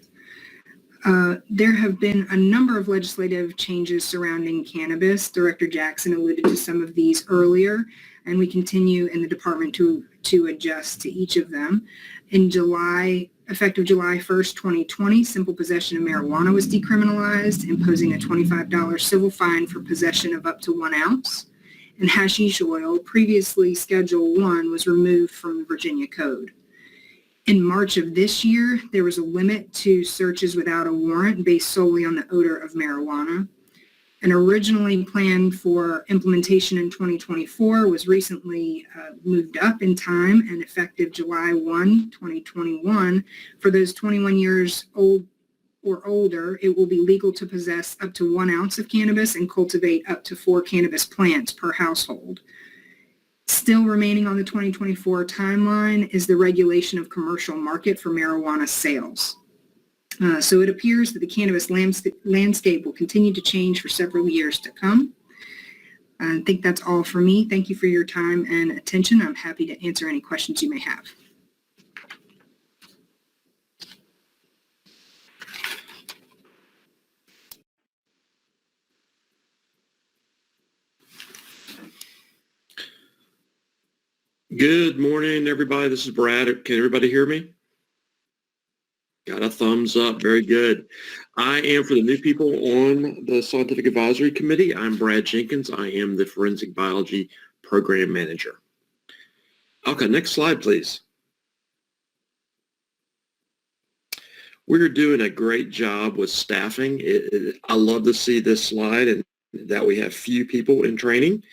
There have been a number of legislative changes surrounding cannabis. Director Jackson alluded to some of these earlier, and we continue in the department to adjust to each of them. In July, effective July 1st, 2020, simple possession of marijuana was decriminalized, imposing a $25 civil fine for possession of up to 1 ounce. And hashish oil, previously Schedule 1, was removed from the Virginia Code. In March of this year, there was a limit to searches without a warrant based solely on the odor of marijuana. And originally planned for implementation in 2024 was recently moved up in time and effective July 1, 2021. For those 21 years old or older, it will be legal to possess up to 1 ounce of cannabis and cultivate up to 4 cannabis plants per household. Still remaining on the 2024 timeline is the regulation of commercial market for marijuana sales. So it appears that the cannabis landscape will continue to change for several years to come. I think that's all for me. Thank you for your time and attention. I'm happy to answer any questions you may have. Good morning, everybody. This is Brad. Can everybody hear me? Got a thumbs up. Very good. I am, for the new people on the Scientific Advisory Committee, I'm Brad Jenkins. I am the Forensic Biology Program Manager. Okay, next slide, please. We're doing a great job with staffing. I love to see this slide and that we have few people in training.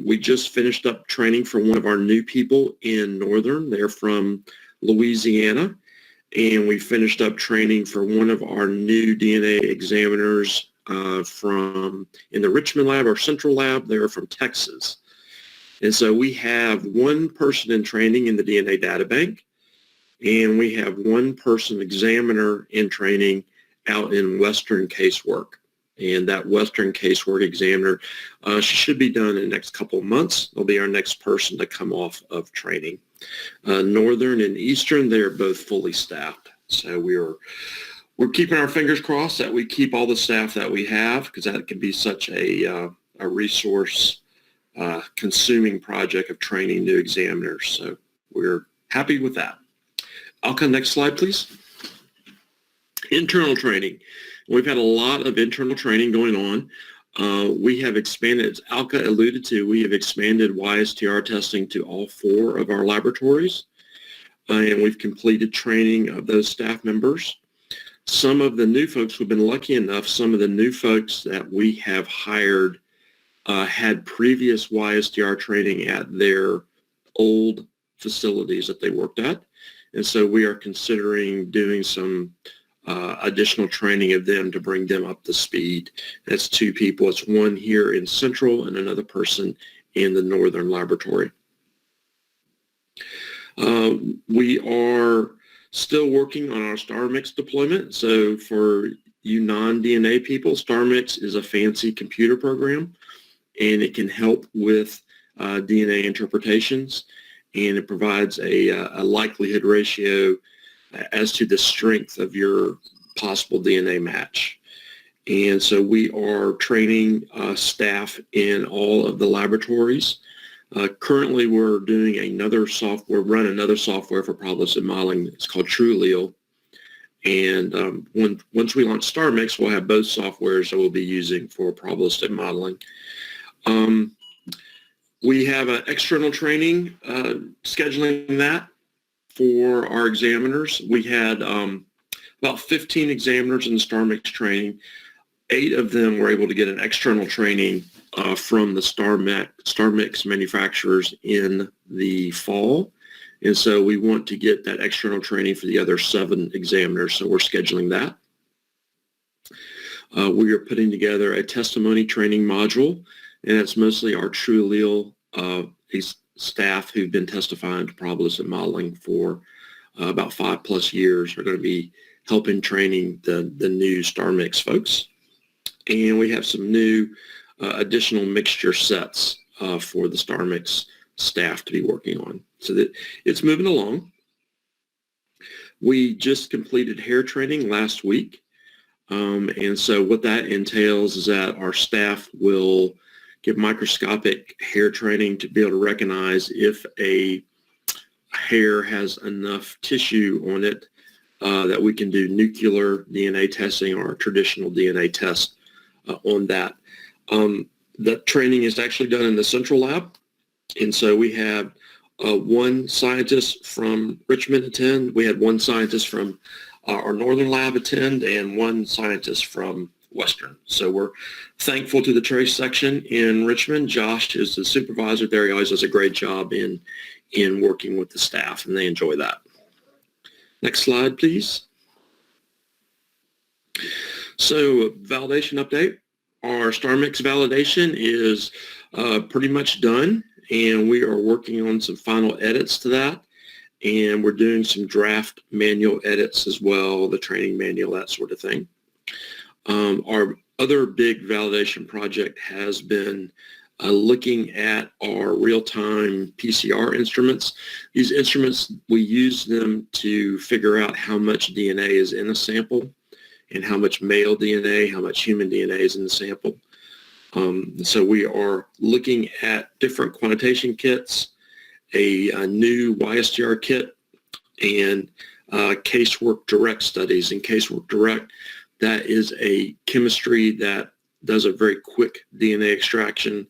We just finished up training for one of our new people in Northern. They're from Louisiana. And we finished up training for one of our new DNA examiners from in the Richmond lab, our central lab. They're from Texas. And so we have one person in training in the DNA data bank, and we have one person examiner in training out in Western casework. And that Western casework examiner, she should be done in the next couple of months. They'll be our next person to come off of training. Northern and Eastern, they're both fully staffed. So we're keeping our fingers crossed that we keep all the staff that we have, because that can be such a resource consuming project of training new examiners. So we're happy with that. Okay, next slide, please. Internal training. We've had a lot of internal training going on. We have expanded, as Alka alluded to, we have expanded YSTR testing to all 4 of our laboratories, and we've completed training of those staff members. Some of the new folks, we've been lucky enough, some of the new folks that we have hired had previous YSTR training at their old facilities that they worked at, and so we are considering doing some additional training of them to bring them up to speed. That's 2 people. It's one here in Central and another person in the Northern laboratory. We are still working on our StarMix deployment. So for you non-DNA people, StarMix is a fancy computer program, and it can help with DNA interpretations, and it provides a likelihood ratio as to the strength of your possible DNA match. And so we are training staff in all of the laboratories. Currently, we're doing another software for probabilistic modeling. It's called TrueAllele. And once we launch StarMix, we'll have both softwares that we'll be using for probabilistic modeling. We have an external training, scheduling that for our examiners. We had about 15 examiners in the StarMix training. 8 of them were able to get an external training from the StarMix manufacturers in the fall. And so we want to get that external training for the other 7 examiners, so we're scheduling that. We are putting together a testimony training module, and it's mostly our TrueAllele staff who've been testifying to probabilistic modeling for about 5+ years are going to be helping training the new StarMix folks. And we have some new additional mixture sets for the StarMix staff to be working on. So that it's moving along. We just completed hair training last week. And so what that entails is that our staff will get microscopic hair training to be able to recognize if a hair has enough tissue on it that we can do nuclear DNA testing or traditional DNA test on that. That training is actually done in the central lab. And so we have 1 scientist from Richmond attend. We had 1 scientist from our northern lab attend and 1 scientist from Western. So we're thankful to the trace section in Richmond. Josh is the supervisor there. He always does a great job in working with the staff, and they enjoy that. Next slide, please. So validation update. Our StarMix validation is pretty much done, and we are working on some final edits to that. And we're doing some draft manual edits as well, the training manual, that sort of thing. Our other big validation project has been looking at our real-time PCR instruments. These instruments, we use them to figure out how much DNA is in a sample and how much male DNA, how much human DNA is in the sample. So we are looking at different quantitation kits, a new YSTR kit, and Casework Direct studies. In Casework Direct, that is a chemistry that does a very quick DNA extraction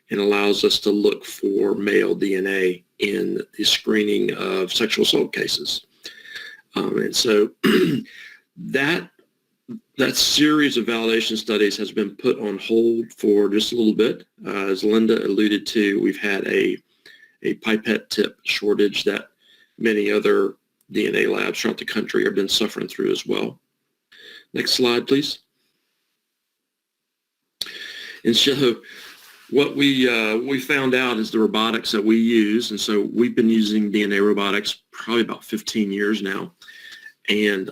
and allows us to look for male DNA in the screening of sexual assault cases. And so that series of validation studies has been put on hold for just a little bit. As Linda alluded to, we've had a pipette tip shortage that many other DNA labs throughout the country have been suffering through as well. Next slide, please. And so what we found out is the robotics that we use, and so we've been using DNA robotics probably about 15 years now, and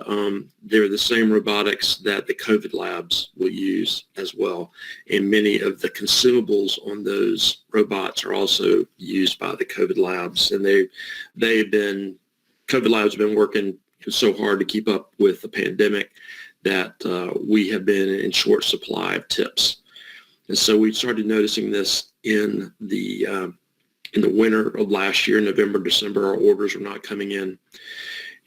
they're the same robotics that the COVID labs will use as well, and many of the consumables on those robots are also used by the COVID labs, and COVID labs have been working so hard to keep up with the pandemic that we have been in short supply of tips. And so we started noticing this in the winter of last year, November, December, our orders were not coming in.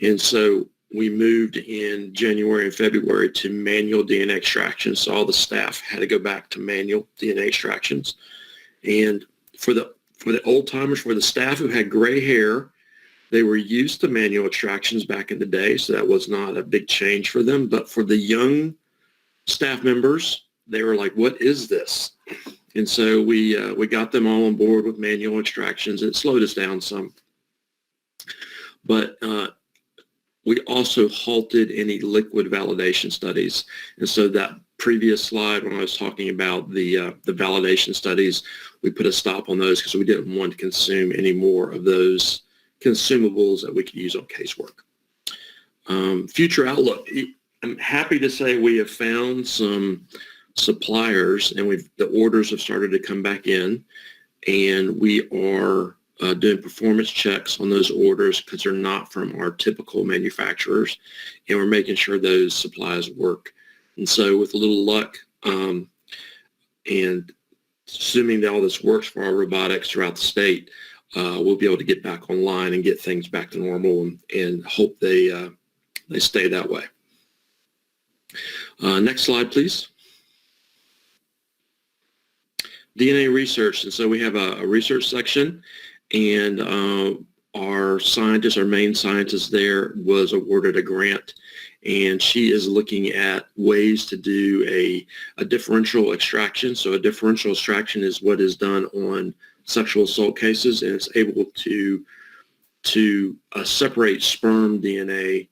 And so we moved in January and February to manual DNA extraction. So all the staff had to go back to manual DNA extractions. And for the old timers, for the staff who had gray hair, they were used to manual extractions back in the day, so that was not a big change for them. But for the young staff members, they were like, what is this? And so we got them all on board with manual extractions. It slowed us down some. But we also halted any liquid validation studies. And so that previous slide when I was talking about the validation studies, we put a stop on those because we didn't want to consume any more of those consumables that we could use on casework. Future outlook. I'm happy to say we have found some suppliers, and the orders have started to come back in, and we are doing performance checks on those orders because they're not from our typical manufacturers, and we're making sure those supplies work And so with a little luck, and assuming that all this works for our robotics throughout the state, we'll be able to get back online and get things back to normal, and hope they stay that way. Next slide, please. DNA research. And so we have a research section, and our main scientist there was awarded a grant, and she is looking at ways to do a differential extraction. So a differential extraction is what is done on sexual assault cases, and it's able to separate sperm DNA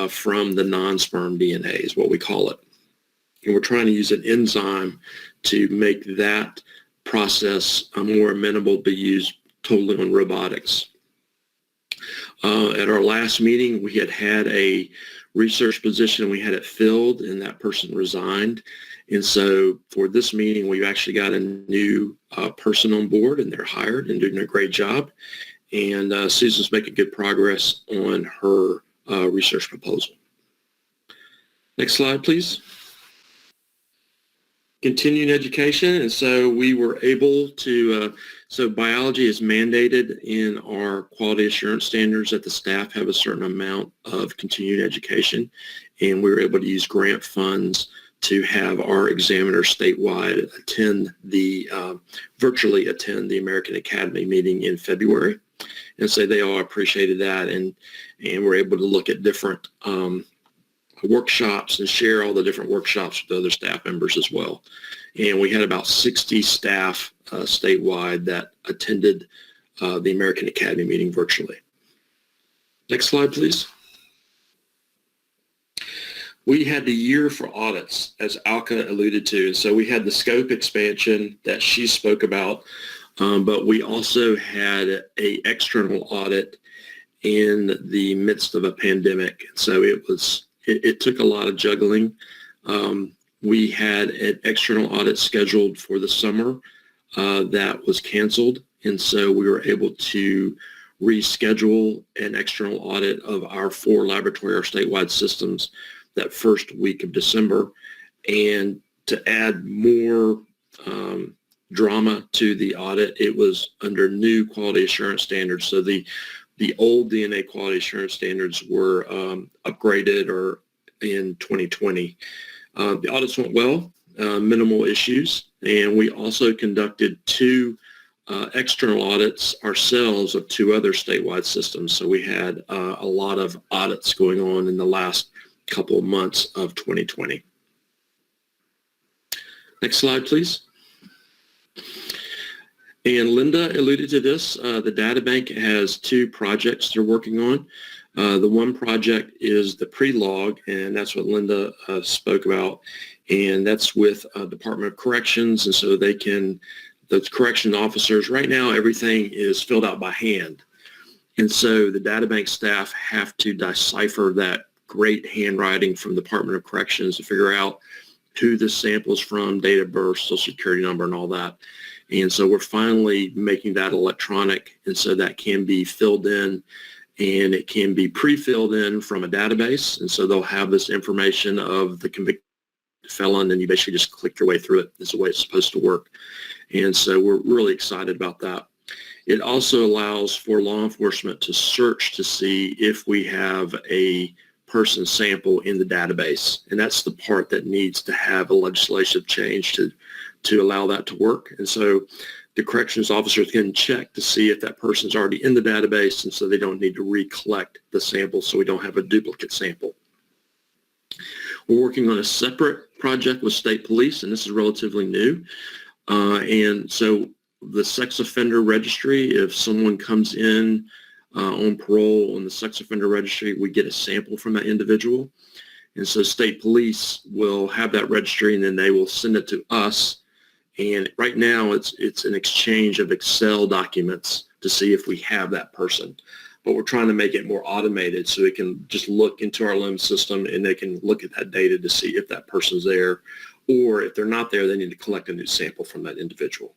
from the non-sperm DNA is what we call it. And we're trying to use an enzyme to make that process more amenable to be used totally on robotics. At our last meeting, we had a research position. We had it filled, and that person resigned. And so for this meeting, we've actually got a new person on board, and they're hired and doing a great job. And Susan's making good progress on her research proposal. Next slide, please. Continuing education, and so we were able to, so biology is mandated in our quality assurance standards that the staff have a certain amount of continuing education, and we were able to use grant funds to have our examiners statewide virtually attend the American Academy meeting in February. And so they all appreciated that, and we're able to look at different workshops and share all the different workshops with other staff members as well. And we had about 60 staff statewide that attended the American Academy meeting virtually. Next slide, please. We had the year for audits, as Alka alluded to. So we had the scope expansion that she spoke about, but we also had an external audit in the midst of a pandemic. So it took a lot of juggling. We had an external audit scheduled for the summer that was canceled. And so we were able to reschedule an external audit of our 4 laboratory or statewide systems that first week of December. And to add more drama to the audit, it was under new quality assurance standards. So the old DNA quality assurance standards were upgraded or in 2020. The audits went well, minimal issues, and we also conducted 2 external audits ourselves of 2 other statewide systems. So we had a lot of audits going on in the last couple of months of 2020. Next slide, please. And Linda alluded to this. The data bank has 2 projects they're working on. The one project is the pre-log, and that's what Linda spoke about, and that's with Department of Corrections, and so those correction officers, right now everything is filled out by hand, and so the data bank staff have to decipher that great handwriting from the Department of Corrections to figure out who this sample is from, date of birth, social security number, and all that. And so we're finally making that electronic, and so that can be filled in, and it can be pre-filled in from a database. And so they'll have this information of the convicted felon, and you basically just click your way through it. That's the way it's supposed to work. And so we're really excited about that. It also allows for law enforcement to search to see if we have a person sample in the database. And that's the part that needs to have a legislative change to allow that to work. And so the corrections officers can check to see if that person's already in the database, and so they don't need to recollect the sample, so we don't have a duplicate sample. We're working on a separate project with state police, and this is relatively new. And so the sex offender registry, if someone comes in on parole on the sex offender registry, we get a sample from that individual. And so state police will have that registry, and then they will send it to us. And right now it's an exchange of Excel documents to see if we have that person. But we're trying to make it more automated so it can just look into our LIMS system, and they can look at that data to see if that person's there, or if they're not there, they need to collect a new sample from that individual.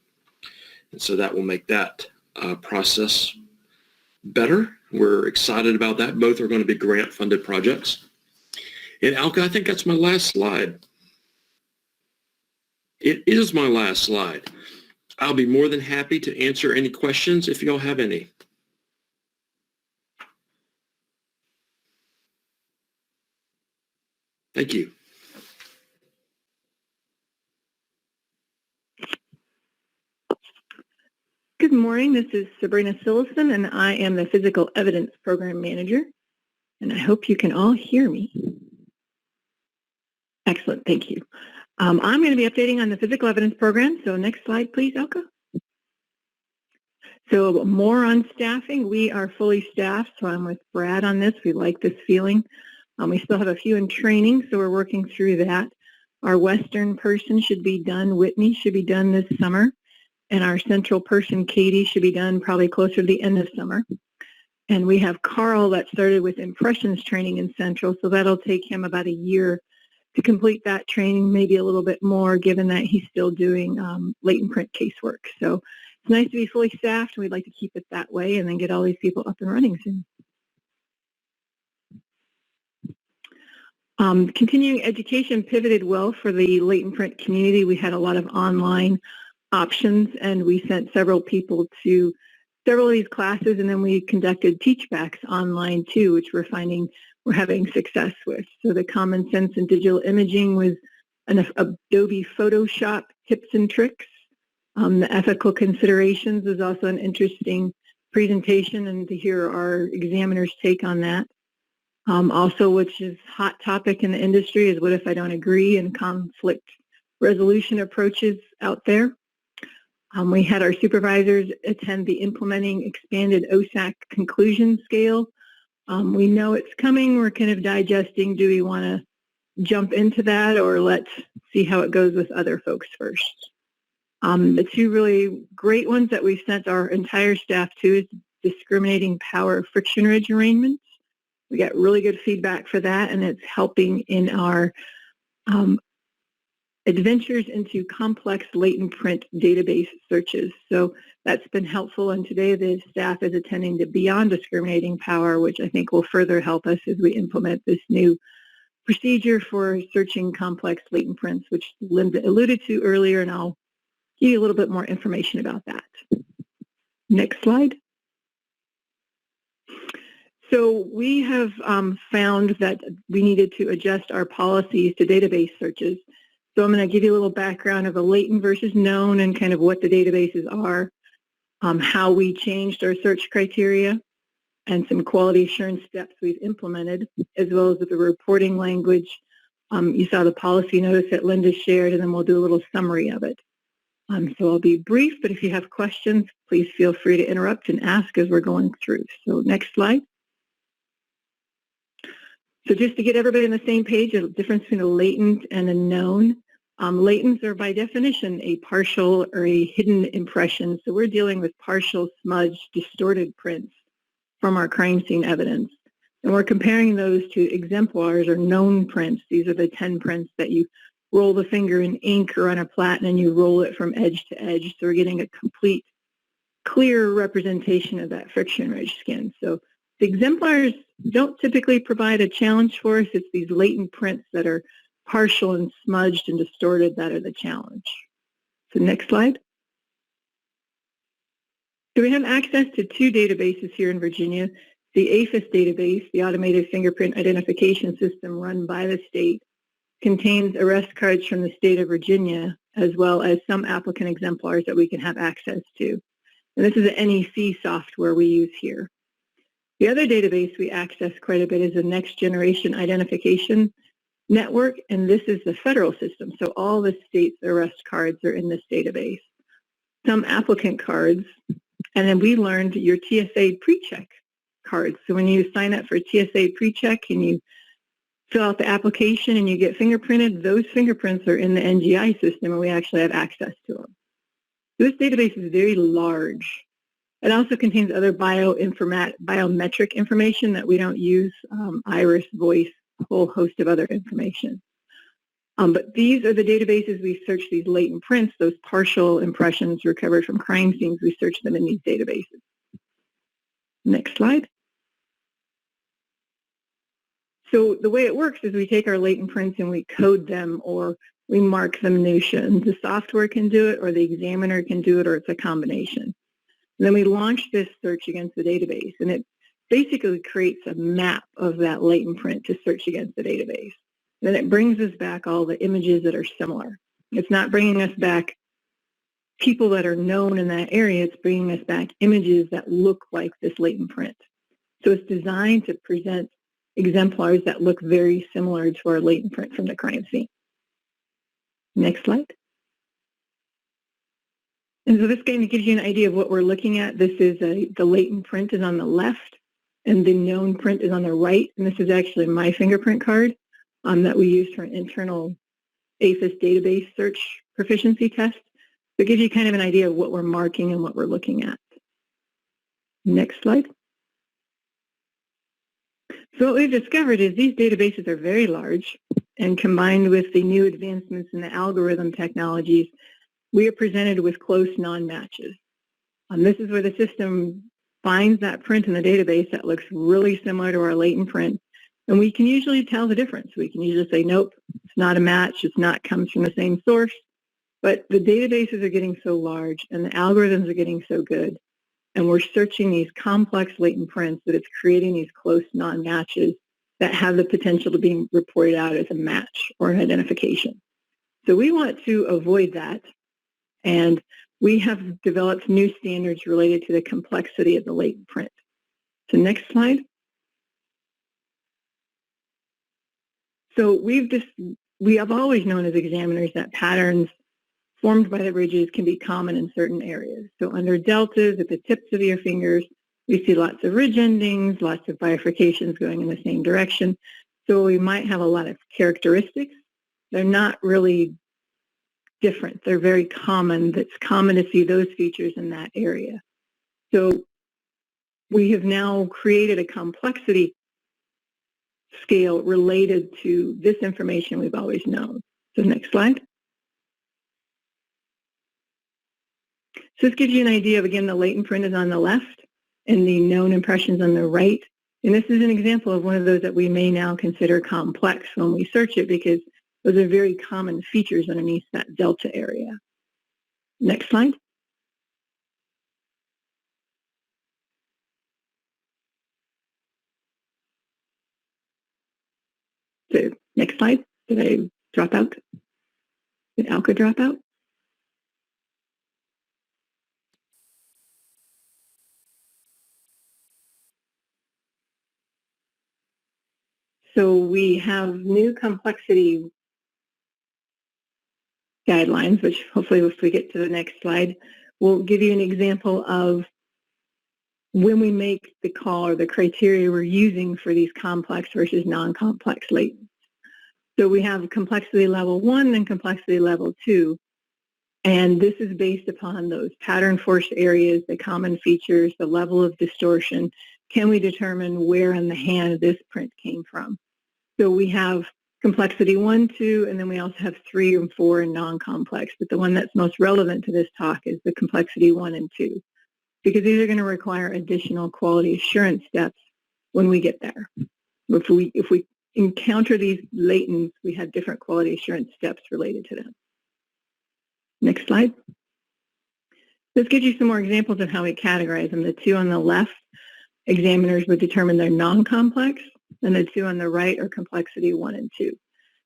And so that will make that process better. We're excited about that. Both are going to be grant-funded projects. And Alka, I think that's my last slide. It is my last slide. I'll be more than happy to answer any questions if y'all have any. Thank you. Good morning. This is Sabrina Sillison, and I am the Physical Evidence Program Manager. And I hope you can all hear me. Excellent. Thank you. I'm going to be updating on the Physical Evidence Program. So next slide, please, Elka. So more on staffing. We are fully staffed, so I'm with Brad on this. We like this feeling. We still have a few in training, so we're working through that. Our Western person should be done. Whitney should be done this summer. And our Central person, Katie, should be done probably closer to the end of summer. And we have Carl that started with impressions training in Central, so that'll take him about a year to complete that training, maybe a little bit more, given that he's still doing latent print casework. So it's nice to be fully staffed, and we'd like to keep it that way and then get all these people up and running soon. Continuing education pivoted well for the latent print community. We had a lot of online options, and we sent several people to several of these classes, and then we conducted teachbacks online too, which we're finding we're having success with. So the Common Sense and Digital Imaging was an Adobe Photoshop tips and tricks. The Ethical Considerations is also an interesting presentation, and to hear our examiner's take on that. Also, which is hot topic in the industry, is what if I don't agree, and conflict resolution approaches out there. We had our supervisors attend the Implementing Expanded OSAC Conclusion Scale. We know it's coming. We're kind of digesting. Do we want to jump into that, or let's see how it goes with other folks first? The two really great ones that we've sent our entire staff to is Discriminating Power Friction Ridge Arraignments. We got really good feedback for that, and it's helping in our adventures into complex latent print database searches. So that's been helpful, and today the staff is attending to Beyond Discriminating Power, which I think will further help us as we implement this new procedure for searching complex latent prints, which Linda alluded to earlier, and I'll give you a little bit more information about that. Next slide. So we have found that we needed to adjust our policies to database searches. So I'm going to give you a little background of a latent versus known and kind of what the databases are, how we changed our search criteria, and some quality assurance steps we've implemented, as well as the reporting language. You saw the policy notice that Linda shared, and then we'll do a little summary of it. So I'll be brief, but if you have questions, please feel free to interrupt and ask as we're going through. So next slide. So just to get everybody on the same page, the difference between a latent and a known. Latents are by definition a partial or a hidden impression. So we're dealing with partial, smudged, distorted prints from our crime scene evidence. And we're comparing those to exemplars or known prints. These are the 10 prints that you roll the finger in ink or on a platen and you roll it from edge to edge. So we're getting a complete, clear representation of that friction ridge skin. So the exemplars don't typically provide a challenge for us. It's these latent prints that are partial and smudged and distorted that are the challenge. So next slide. So we have access to two databases here in Virginia. The AFIS database, the Automated Fingerprint Identification System run by the state, contains arrest cards from the state of Virginia, as well as some applicant exemplars that we can have access to. And this is the NEC software we use here. The other database we access quite a bit is the Next Generation Identification Network, and this is the federal system. So all the states' arrest cards are in this database. Some applicant cards, and then we learned your TSA PreCheck cards. So when you sign up for TSA PreCheck and you fill out the application and you get fingerprinted, those fingerprints are in the NGI system, and we actually have access to them. So this database is very large. It also contains other biometric information that we don't use, iris, voice, a whole host of other information. But these are the databases we search these latent prints, those partial impressions recovered from crime scenes. We search them in these databases. Next slide. So the way it works is we take our latent prints and we code them, or we mark them minutia. And the software can do it, or the examiner can do it, or it's a combination. And then we launch this search against the database, and it basically creates a map of that latent print to search against the database. Then it brings us back all the images that are similar. It's not bringing us back people that are known in that area. It's bringing us back images that look like this latent print. So it's designed to present exemplars that look very similar to our latent print from the crime scene. Next slide. And so this kind of gives you an idea of what we're looking at. This is the latent print is on the left, and the known print is on the right. And this is actually my fingerprint card that we use for an internal APHIS database search proficiency test. So it gives you kind of an idea of what we're marking and what we're looking at. Next slide. So what we've discovered is these databases are very large, and combined with the new advancements in the algorithm technologies, we are presented with close non-matches. This is where the system finds that print in the database that looks really similar to our latent print, and we can usually tell the difference. We can usually say, nope, it's not a match, it's not comes from the same source. But the databases are getting so large and the algorithms are getting so good, and we're searching these complex latent prints that it's creating these close non-matches that have the potential to be reported out as a match or an identification. So we want to avoid that, and we have developed new standards related to the complexity of the latent print. So next slide. So we have always known as examiners that patterns formed by the ridges can be common in certain areas. So under deltas, at the tips of your fingers, we see lots of ridge endings, lots of bifurcations going in the same direction. So we might have a lot of characteristics. They're not really different. They're very common. It's common to see those features in that area. So we have now created a complexity scale related to this information we've always known. So next slide. So this gives you an idea of, again, the latent print is on the left and the known impressions on the right. And this is an example of one of those that we may now consider complex when we search it, because those are very common features underneath that delta area. Next slide. So next slide. Did I drop out? Did Alka drop out? So we have new complexity guidelines, which hopefully if we get to the next slide, will give you an example of when we make the call or the criteria we're using for these complex versus non-complex latents. So we have complexity level 1 and complexity level 2. And this is based upon those pattern force areas, the common features, the level of distortion. Can we determine where in the hand this print came from? So we have complexity 1, 2, and then we also have 3 and 4 in non-complex. But the one that's most relevant to this talk is the complexity 1 and 2, because these are going to require additional quality assurance steps when we get there. If we encounter these latents, we have different quality assurance steps related to them. Next slide. This gives you some more examples of how we categorize them. The 2 on the left, examiners would determine they're non-complex, and the 2 on the right are complexity 1 and 2.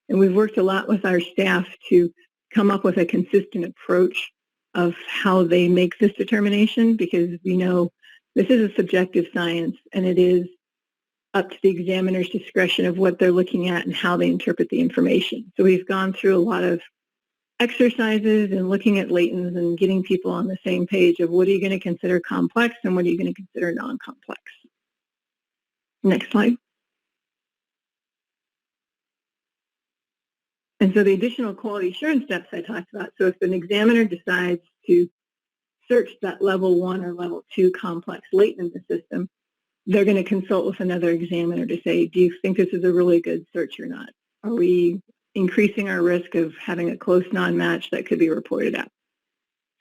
And we've worked a lot with our staff to come up with a consistent approach of how they make this determination, because we know this is a subjective science, and it is up to the examiner's discretion of what they're looking at and how they interpret the information. So we've gone through a lot of exercises and looking at latents and getting people on the same page of what are you going to consider complex and what are you going to consider non-complex. Next slide. And so the additional quality assurance steps I talked about, so if an examiner decides to search that level 1 or level 2 complex latent in the system, they're going to consult with another examiner to say, do you think this is a really good search or not? Are we increasing our risk of having a close non-match that could be reported out?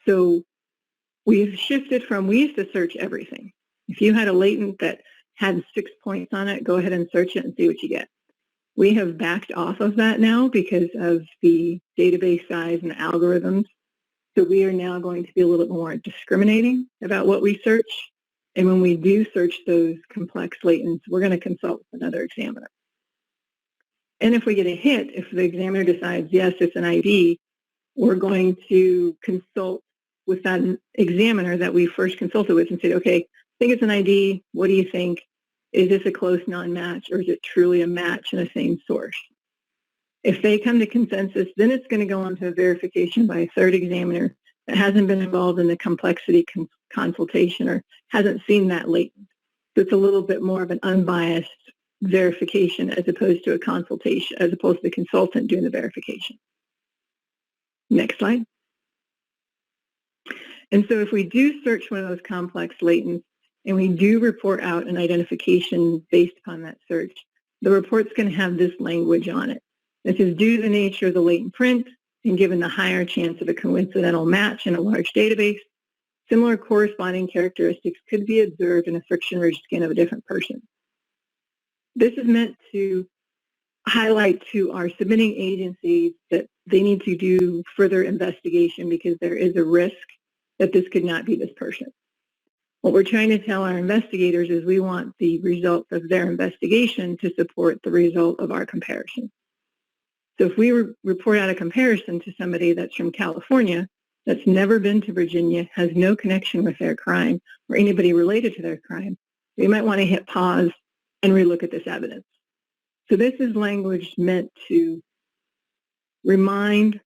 So we've shifted from, we used to search everything. If you had a latent that had 6 points on it, go ahead and search it and see what you get. We have backed off of that now because of the database size and the algorithms. So we are now going to be a little bit more discriminating about what we search. And when we do search those complex latents, we're going to consult with another examiner. And if we get a hit, if the examiner decides, yes, it's an ID, we're going to consult with that examiner that we first consulted with and say, okay, I think it's an ID. What do you think? Is this a close non-match, or is it truly a match in the same source? If they come to consensus, then it's going to go on to a verification by a third examiner that hasn't been involved in the complexity consultation or hasn't seen that latent. So it's a little bit more of an unbiased verification as opposed to a consultation, as opposed to the consultant doing the verification. Next slide. And so if we do search one of those complex latents and we do report out an identification based upon that search, the report's going to have this language on it. This is due to the nature of the latent print and given the higher chance of a coincidental match in a large database, similar corresponding characteristics could be observed in a friction-ridged skin of a different person. This is meant to highlight to our submitting agencies that they need to do further investigation because there is a risk that this could not be this person. What we're trying to tell our investigators is we want the result of their investigation to support the result of our comparison. So if we report out a comparison to somebody that's from California, that's never been to Virginia, has no connection with their crime or anybody related to their crime, we might want to hit pause and relook at this evidence. So this is language meant to remind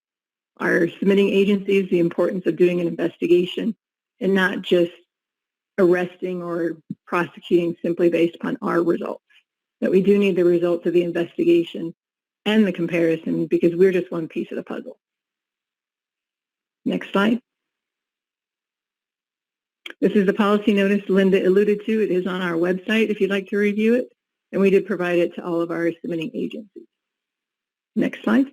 our submitting agencies the importance of doing an investigation and not just arresting or prosecuting simply based upon our results. That we do need the results of the investigation and the comparison because we're just one piece of the puzzle. Next slide. This is the policy notice Linda alluded to. It is on our website if you'd like to review it, and we did provide it to all of our submitting agencies. Next slide.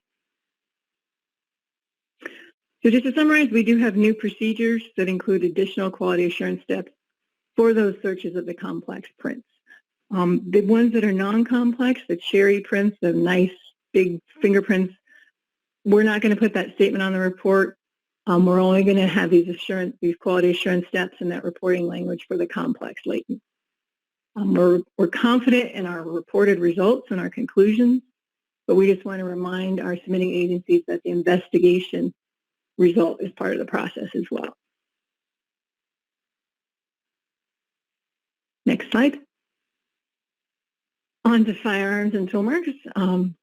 So just to summarize, we do have new procedures that include additional quality assurance steps for those searches of the complex prints. The ones that are non-complex, the cherry prints, the nice big fingerprints, we're not going to put that statement on the report. We're only going to have these quality assurance steps in that reporting language for the complex latent. We're confident in our reported results and our conclusions, but we just want to remind our submitting agencies that the investigation result is part of the process as well. Next slide. On to firearms and tool marks.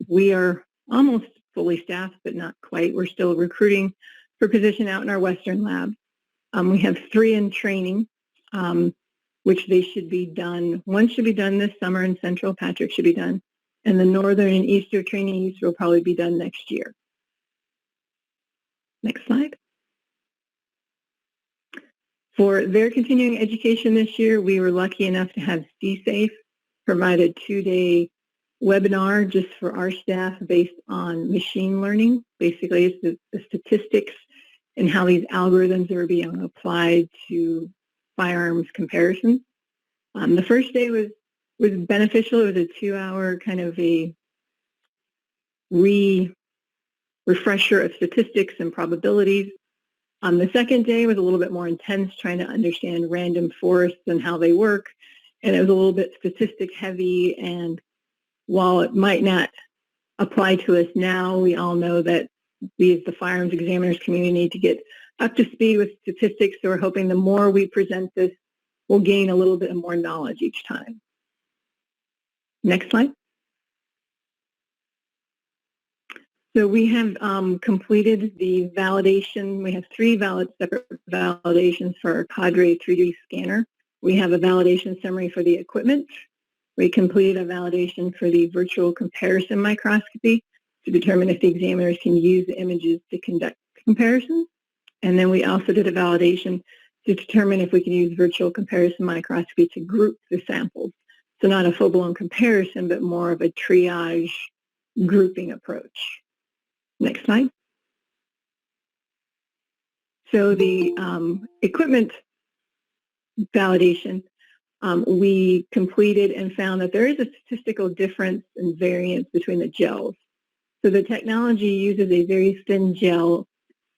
We are almost fully staffed, but not quite. We're still recruiting for position out in our Western lab. We have 3 in training, which they should be done. 1 should be done this summer in Central. Patrick should be done. And the Northern and Eastern trainees will probably be done next year. Next slide. For their continuing education this year, we were lucky enough to have CSAFE provide a 2-day webinar just for our staff based on machine learning. Basically, it's the statistics and how these algorithms are being applied to firearms comparisons. The first day was beneficial. It was a 2-hour kind of a refresher of statistics and probabilities. The second day was a little bit more intense, trying to understand random forests and how they work. And it was a little bit statistic heavy. And while it might not apply to us now, we all know that we as the firearms examiners community need to get up to speed with statistics. So we're hoping the more we present this, we'll gain a little bit more knowledge each time. Next slide. So we have completed the validation. We have 3 separate validations for our Cadre 3D scanner. We have a validation summary for the equipment. We completed a validation for the virtual comparison microscopy to determine if the examiners can use the images to conduct comparisons. And then we also did a validation to determine if we can use virtual comparison microscopy to group the samples. So not a full-blown comparison, but more of a triage grouping approach. Next slide. So the equipment validation, we completed and found that there is a statistical difference in variance between the gels. So the technology uses a very thin gel.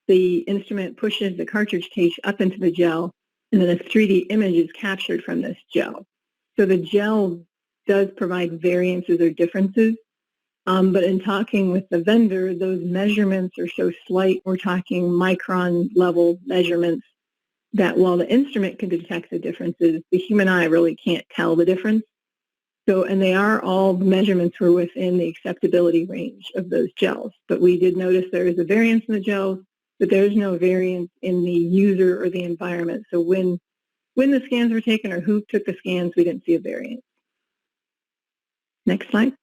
The instrument pushes the cartridge case up into the gel, and then a 3D image is captured from this gel. So the gel does provide variances or differences, but in talking with the vendor, those measurements are so slight, we're talking micron level measurements, that while the instrument can detect the differences, the human eye really can't tell the difference. So, and they are all, the measurements were within the acceptability range of those gels. But we did notice there is a variance in the gels, but there is no variance in the user or the environment. So when the scans were taken or who took the scans, we didn't see a variance. Next slide.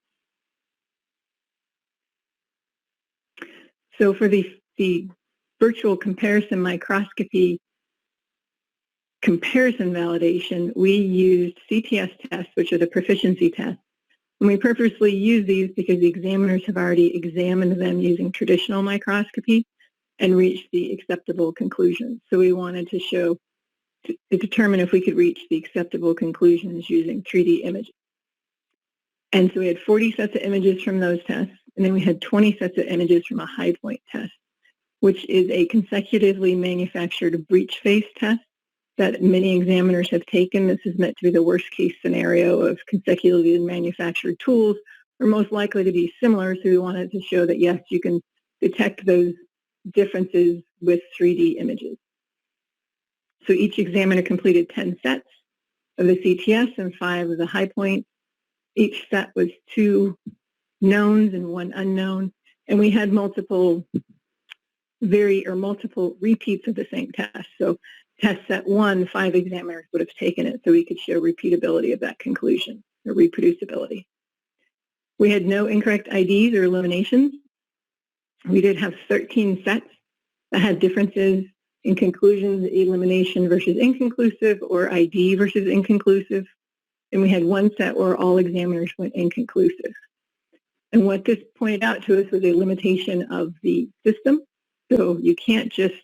So for the virtual comparison microscopy comparison validation, we used CTS tests, which are the proficiency tests. And we purposely use these because the examiners have already examined them using traditional microscopy and reached the acceptable conclusions. So we wanted to show, to determine if we could reach the acceptable conclusions using 3D images. And so we had 40 sets of images from those tests, and then we had 20 sets of images from a high point test, which is a consecutively manufactured breech face test that many examiners have taken. This is meant to be the worst case scenario of consecutively manufactured tools are most likely to be similar. So we wanted to show that, yes, you can detect those differences with 3D images. So each examiner completed 10 sets of the CTS and 5 of the high point. Each set was 2 knowns and 1 unknown. And we had multiple repeats of the same test. So test set 1, 5 examiners would have taken it, so we could show repeatability of that conclusion, or reproducibility. We had no incorrect IDs or eliminations. We did have 13 sets that had differences in conclusions, elimination versus inconclusive, or ID versus inconclusive. And we had 1 set where all examiners went inconclusive. And what this pointed out to us was a limitation of the system. So you can't just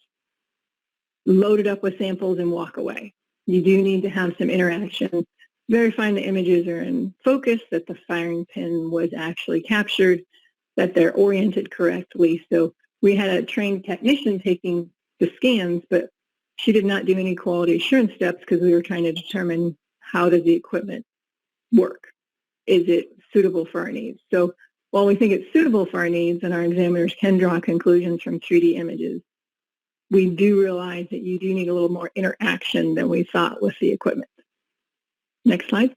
load it up with samples and walk away. You do need to have some interaction, verifying the images are in focus, that the firing pin was actually captured, that they're oriented correctly. So we had a trained technician taking the scans, but she did not do any quality assurance steps because we were trying to determine how does the equipment work? Is it suitable for our needs? So while we think it's suitable for our needs and our examiners can draw conclusions from 3D images, we do realize that you do need a little more interaction than we thought with the equipment. Next slide.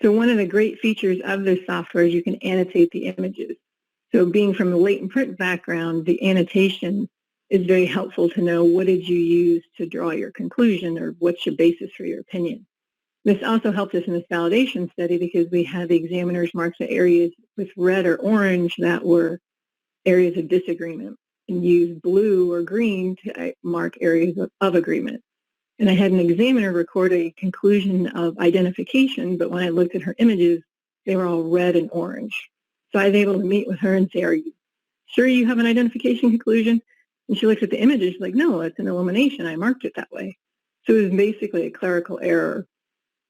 So one of the great features of this software is you can annotate the images. So being from a latent print background, the annotation is very helpful to know what did you use to draw your conclusion or what's your basis for your opinion. This also helped us in this validation study because we had the examiners mark the areas with red or orange that were areas of disagreement and use blue or green to mark areas of agreement. And I had an examiner record a conclusion of identification, but when I looked at her images, they were all red and orange. So I was able to meet with her and say, are you sure you have an identification conclusion? And she looked at the images, she's like, no, it's an elimination. I marked it that way. So it was basically a clerical error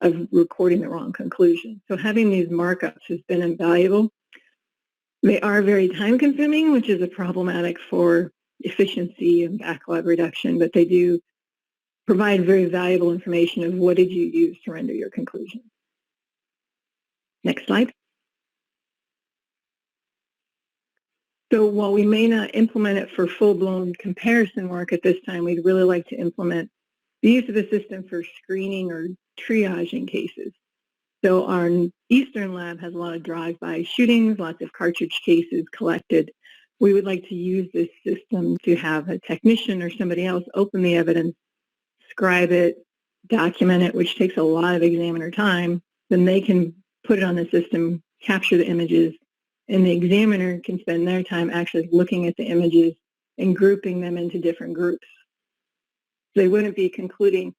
of recording the wrong conclusion. So having these markups has been invaluable. They are very time-consuming, which is a problematic for efficiency and backlog reduction, but they do provide very valuable information of what did you use to render your conclusion. Next slide. So while we may not implement it for full-blown comparison work at this time, we'd really like to implement the use of the system for screening or triaging cases. So our Eastern lab has a lot of drive-by shootings, lots of cartridge cases collected. We would like to use this system to have a technician or somebody else open the evidence, scribe it, document it, which takes a lot of examiner time. Then they can put it on the system, capture the images, and the examiner can spend their time actually looking at the images and grouping them into different groups. They wouldn't be concluding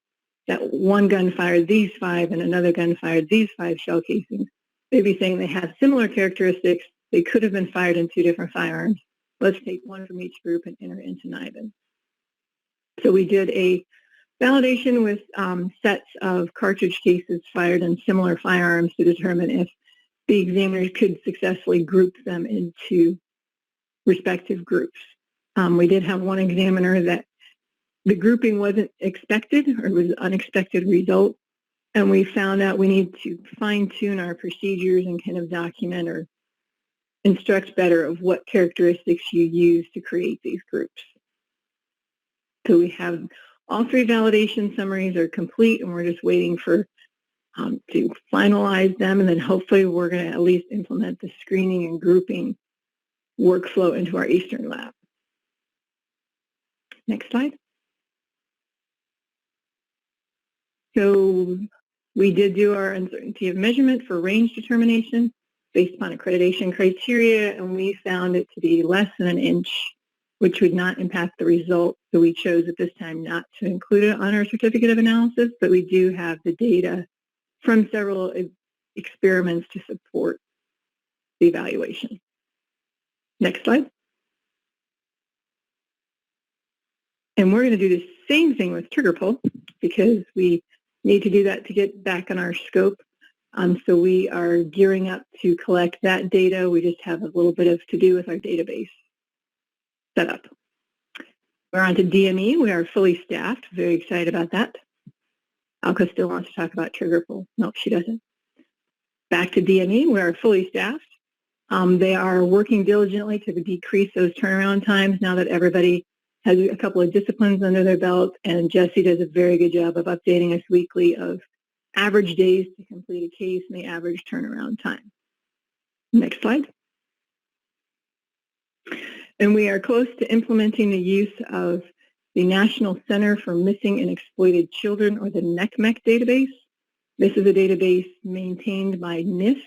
that one gun fired these 5 and another gun fired these 5 shell casings. They'd be saying they have similar characteristics. They could have been fired in 2 different firearms. Let's take one from each group and enter into NIBIN. So we did a validation with sets of cartridge cases fired in similar firearms to determine if the examiners could successfully group them into respective groups. We did have one examiner that the grouping wasn't expected or was an unexpected result, and we found out we need to fine-tune our procedures and kind of document or instruct better of what characteristics you use to create these groups. So we have all 3 validation summaries are complete, and we're just waiting for to finalize them, and then hopefully we're going to at least implement the screening and grouping workflow into our Eastern lab. Next slide. So we did do our uncertainty of measurement for range determination based upon accreditation criteria, and we found it to be less than an inch, which would not impact the result. So we chose at this time not to include it on our certificate of analysis, but we do have the data from several experiments to support the evaluation. Next slide. And we're going to do the same thing with trigger pull because we need to do that to get back on our scope. So we are gearing up to collect that data. We just have a little bit of to do with our database setup. We're on to DME. We are fully staffed. Very excited about that. Alka still wants to talk about trigger pull. No, she doesn't. Back to DME. We are fully staffed. They are working diligently to decrease those turnaround times now that everybody has a couple of disciplines under their belt, and Jesse does a very good job of updating us weekly of average days to complete a case and the average turnaround time. Next slide. And we are close to implementing the use of the National Center for Missing and Exploited Children, or the NCMEC database. This is a database maintained by NIST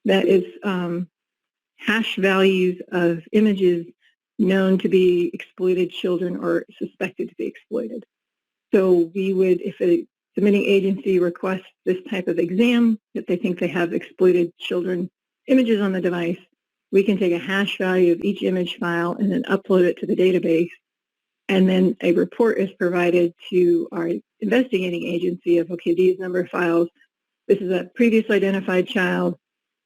that is hash values of images known to be exploited children or suspected to be exploited. So we would, if a submitting agency requests this type of exam, that they think they have exploited children images on the device, we can take a hash value of each image file and then upload it to the database. And then a report is provided to our investigating agency of, okay, these number of files, this is a previously identified child,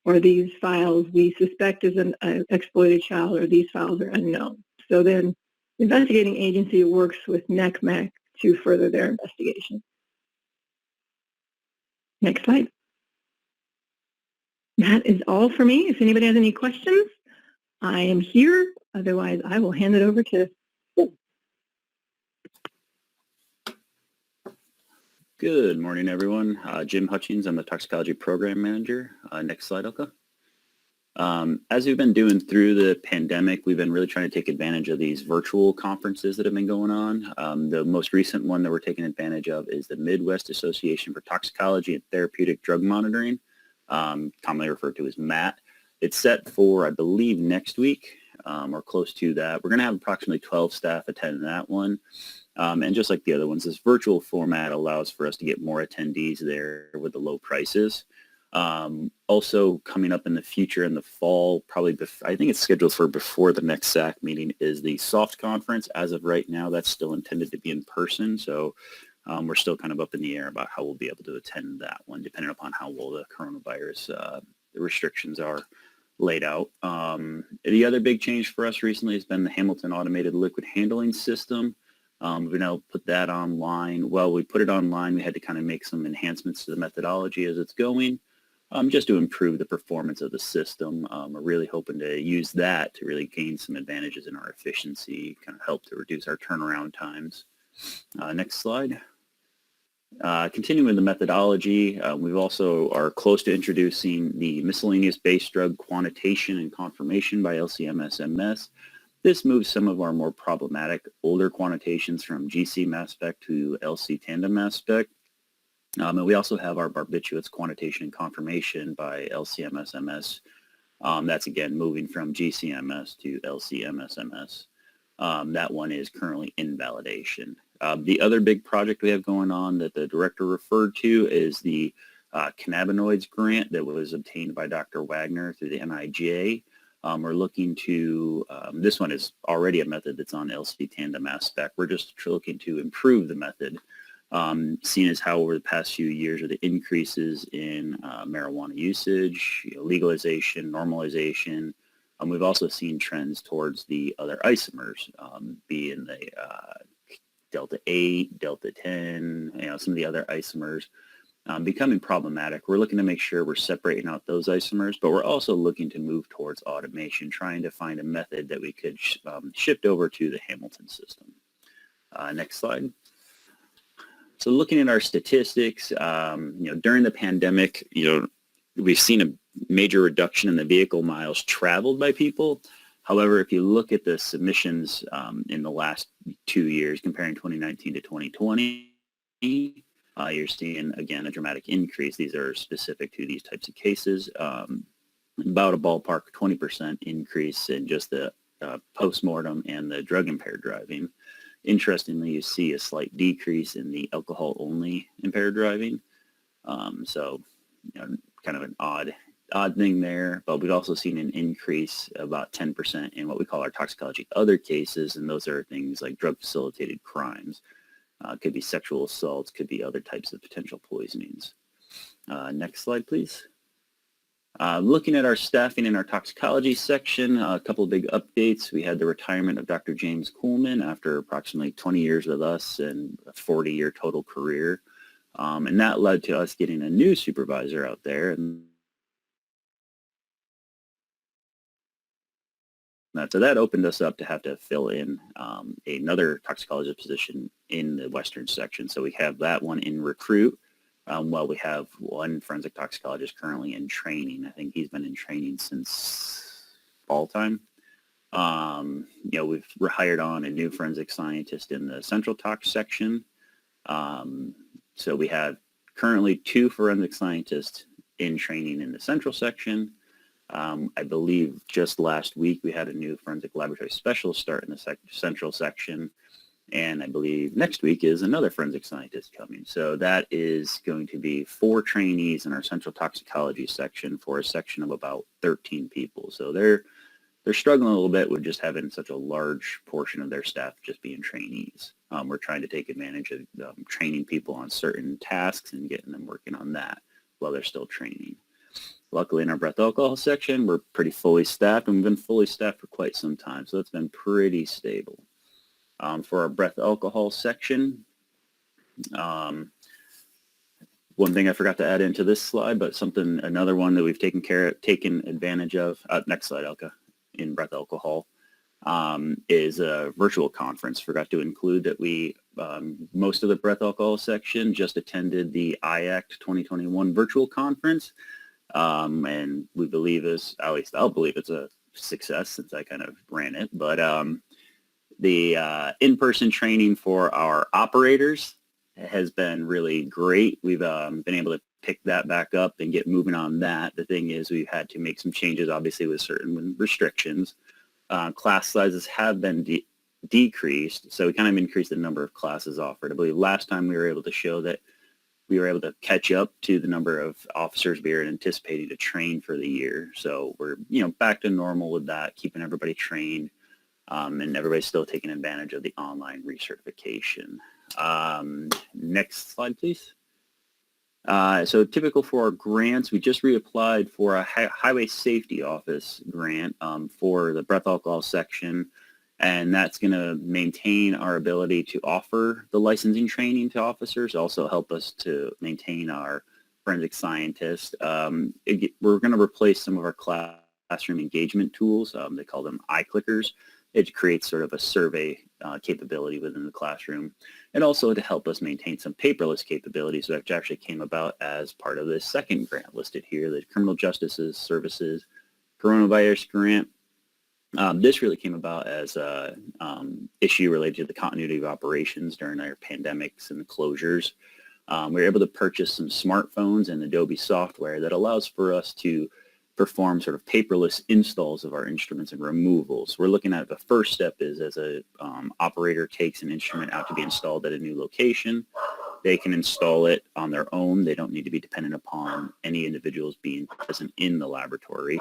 or these files we suspect is an exploited child, or these files are unknown. So then the investigating agency works with NCMEC to further their investigation. Next slide. That is all for me. If anybody has any questions, I am here. Otherwise, I will hand it over to Phil. Good morning, everyone. Jim Hutchings, I'm the Toxicology Program Manager. Next slide, Ilka. As we've been doing through the pandemic, we've been really trying to take advantage of these virtual conferences that have been going on. The most recent one that we're taking advantage of is the Midwest Association for Toxicology and Therapeutic Drug Monitoring, commonly referred to as MAT. It's set for, I believe, next week or close to that. We're going to have approximately 12 staff attend that one. And just like the other ones, this virtual format allows for us to get more attendees there with the low prices. Also coming up in the future in the fall, probably I think it's scheduled for before the next SAC meeting, is the SOFT conference. As of right now, that's still intended to be in person. So we're still kind of up in the air about how we'll be able to attend that one, depending upon how well the coronavirus the restrictions are laid out. The other big change for us recently has been the Hamilton Automated Liquid Handling System. We've now put that online. Well, we put it online. We had to kind of make some enhancements to the methodology as it's going, just to improve the performance of the system. We're really hoping to use that to really gain some advantages in our efficiency, kind of help to reduce our turnaround times. Next slide. Continuing the methodology, we also are close to introducing the miscellaneous base drug quantitation and confirmation by LC-MS-MS. This moves some of our more problematic older quantitation from GC mass spec to LC tandem mass spec. And we also have our barbiturates quantitation and confirmation by LC-MS-MS. That's again moving from GC-MS to LC-MS-MS. That one is currently in validation. The other big project we have going on that the director referred to is the cannabinoids grant that was obtained by Dr. Wagner through the NIGA. We're looking to, this one is already a method that's on LC tandem mass spec. We're just looking to improve the method Seen as how over the past few years with the increases in marijuana usage, legalization, normalization, we've also seen trends towards the other isomers, being the Delta 8, Delta 10, some of the other isomers becoming problematic. We're looking to make sure we're separating out those isomers, but we're also looking to move towards automation, trying to find a method that we could shift over to the Hamilton system. Next slide. So looking at our statistics, during the pandemic, we've seen a major reduction in the vehicle miles traveled by people. However, if you look at the submissions in the last 2 years, comparing 2019 to 2020, you're seeing, again, a dramatic increase. These are specific to these types of cases. About a ballpark 20% increase in just the postmortem and the drug-impaired driving. Interestingly, you see a slight decrease in the alcohol-only impaired driving. So, kind of an odd thing there, but we've also seen an increase about 10% in what we call our toxicology other cases, and those are things like drug-facilitated crimes. Could be sexual assaults, could be other types of potential poisonings. Next slide, please. Looking at our staffing in our toxicology section, a couple of big updates. We had the retirement of Dr. James Coolman after approximately 20 years with us and a 40-year total career. And that led to us getting a new supervisor out there. And so that opened us up to have to fill in another toxicologist position in the Western section. So we have that one in recruit. Well, we have one forensic toxicologist currently in training. I think he's been in training since fall time. We've hired on a new forensic scientist in the central tox section. So we have currently 2 forensic scientists in training in the central section. I believe just last week we had a new forensic laboratory specialist start in the central section. And I believe next week is another forensic scientist coming. So that is going to be 4 trainees in our central toxicology section for a section of about 13 people. So they're struggling a little bit with just having such a large portion of their staff just being trainees. We're trying to take advantage of training people on certain tasks and getting them working on that while they're still training. Luckily in our breath alcohol section, we're pretty fully staffed, and we've been fully staffed for quite some time. So it's been pretty stable. For our breath alcohol section, one thing I forgot to add into this slide, but another one that we've taken advantage of, next slide, Elka, in breath alcohol, is a virtual conference. Forgot to include that we, most of the breath alcohol section just attended the IACT 2021 virtual conference, and we believe at least I'll believe it's a success since I kind of ran it, but the in-person training for our operators has been really great. We've been able to pick that back up and get moving on that. The thing is, we've had to make some changes, obviously, with certain restrictions. Class sizes have been decreased, so we kind of increased the number of classes offered. I believe last time we were able to show that we were able to catch up to the number of officers we were anticipating to train for the year. So we're back to normal with that, keeping everybody trained. And everybody's still taking advantage of the online recertification. Next slide, please. So typical for our grants, we just reapplied for a highway safety office grant for the breath alcohol section, and that's going to maintain our ability to offer the licensing training to officers, also help us to maintain our forensic scientists. We're going to replace some of our classroom engagement tools. They call them iClickers. It creates sort of a survey capability within the classroom, and also to help us maintain some paperless capabilities, which actually came about as part of the second grant listed here, the Criminal Justice Services Coronavirus Grant. This really came about as an issue related to the continuity of operations during our pandemics and the closures. We were able to purchase some smartphones and Adobe software that allows for us to perform sort of paperless installs of our instruments and removals. We're looking at the first step is as a operator takes an instrument out to be installed at a new location, they can install it on their own. They don't need to be dependent upon any individuals being present in the laboratory,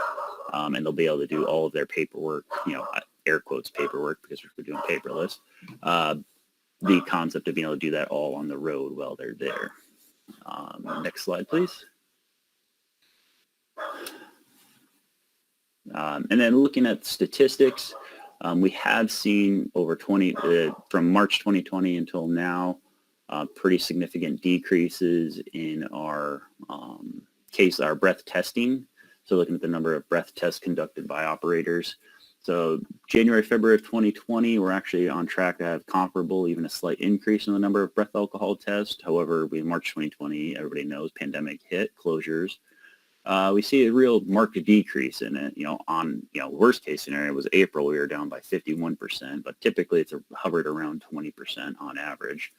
and they'll be able to do all of their paperwork, air quotes paperwork, because we're doing paperless, the concept of being able to do that all on the road while they're there. Next slide, please. And then looking at statistics, we have seen over from March 2020 until now, pretty significant decreases in our our breath testing. So looking at the number of breath tests conducted by operators. So January, February of 2020, we're actually on track to have comparable, even a slight increase in the number of breath alcohol tests. However, in March 2020, everybody knows pandemic hit, closures. We see a real marked decrease in it. Worst case scenario was April, we were down by 51%, but typically it's hovered around 20% on average.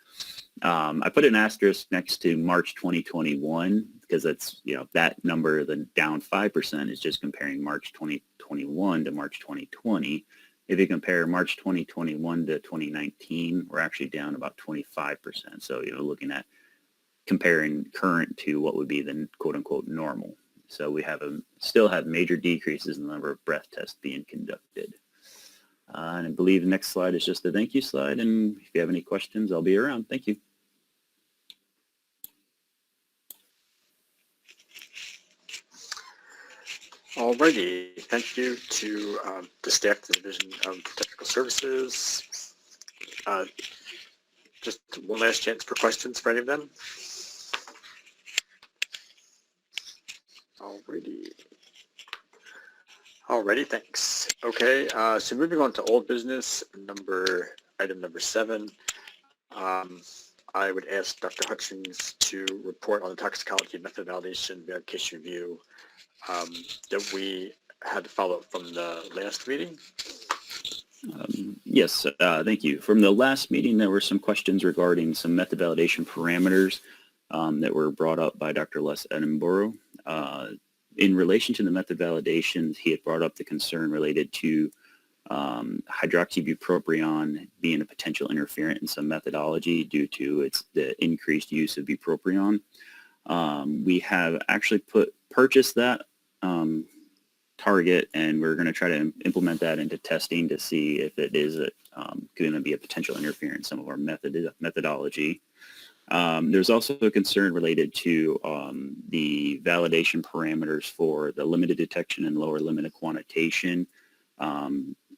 I put an asterisk next to March 2021 because that's, that number, the down 5% is just comparing March 2021 to March 2020. If you compare March 2021 to 2019, we're actually down about 25%. So, looking at comparing current to what would be the quote unquote normal. So we still have major decreases in the number of breath tests being conducted. And I believe the next slide is just a thank you slide. And if you have any questions, I'll be around. Thank you. Alrighty, thank you to the staff of the Division of Technical Services. Just one last chance for questions for any of them. Alrighty, thanks. Okay, so moving on to old business, item number 7. I would ask Dr. Hutchings to report on the toxicology method validation verification review that we had to follow up from the last meeting. Yes, thank you. From the last meeting, there were some questions regarding some method validation parameters that were brought up by Dr. Les Edinburgh. In relation to the method validations, he had brought up the concern related to hydroxybupropion being a potential interferent in some methodology due to the increased use of bupropion. We have actually purchased that target, and we're going to try to implement that into testing to see if it is going to be a potential interference in some of our methodology. There's also a concern related to the validation parameters for the limited detection and lower limit of quantitation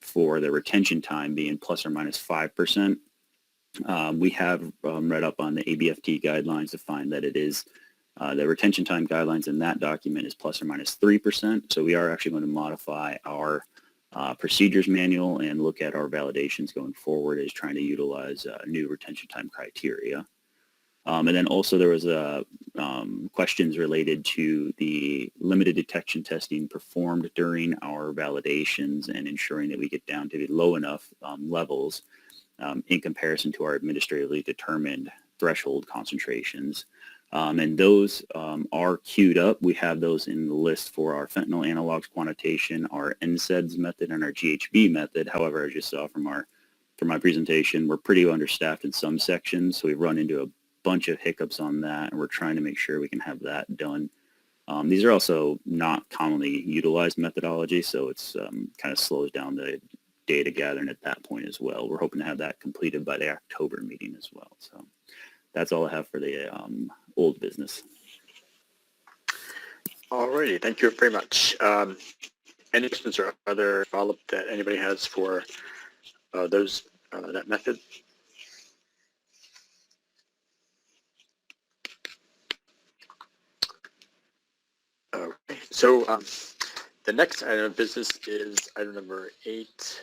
for the retention time being plus or minus 5%. We have read up on the ABFT guidelines to find that it is the retention time guidelines in that document is plus or minus 3%. So we are actually going to modify our procedures manual and look at our validations going forward as trying to utilize new retention time criteria. And then also there was questions related to the limited detection testing performed during our validations and ensuring that we get down to the low enough levels in comparison to our administratively determined threshold concentrations. And those are queued up. We have those in the list for our fentanyl analogs quantitation, our NSAIDs method, and our GHB method. However, as you saw from my presentation, we're pretty understaffed in some sections, so we've run into a bunch of hiccups on that, and we're trying to make sure we can have that done. These are also not commonly utilized methodology, so it's kind of slows down the data gathering at that point as well. We're hoping to have that completed by the October meeting as well. So that's all I have for the old business. Alrighty, thank you very much. Any questions or other follow-up that anybody has for that method? Okay, so the next item of business is item number 8,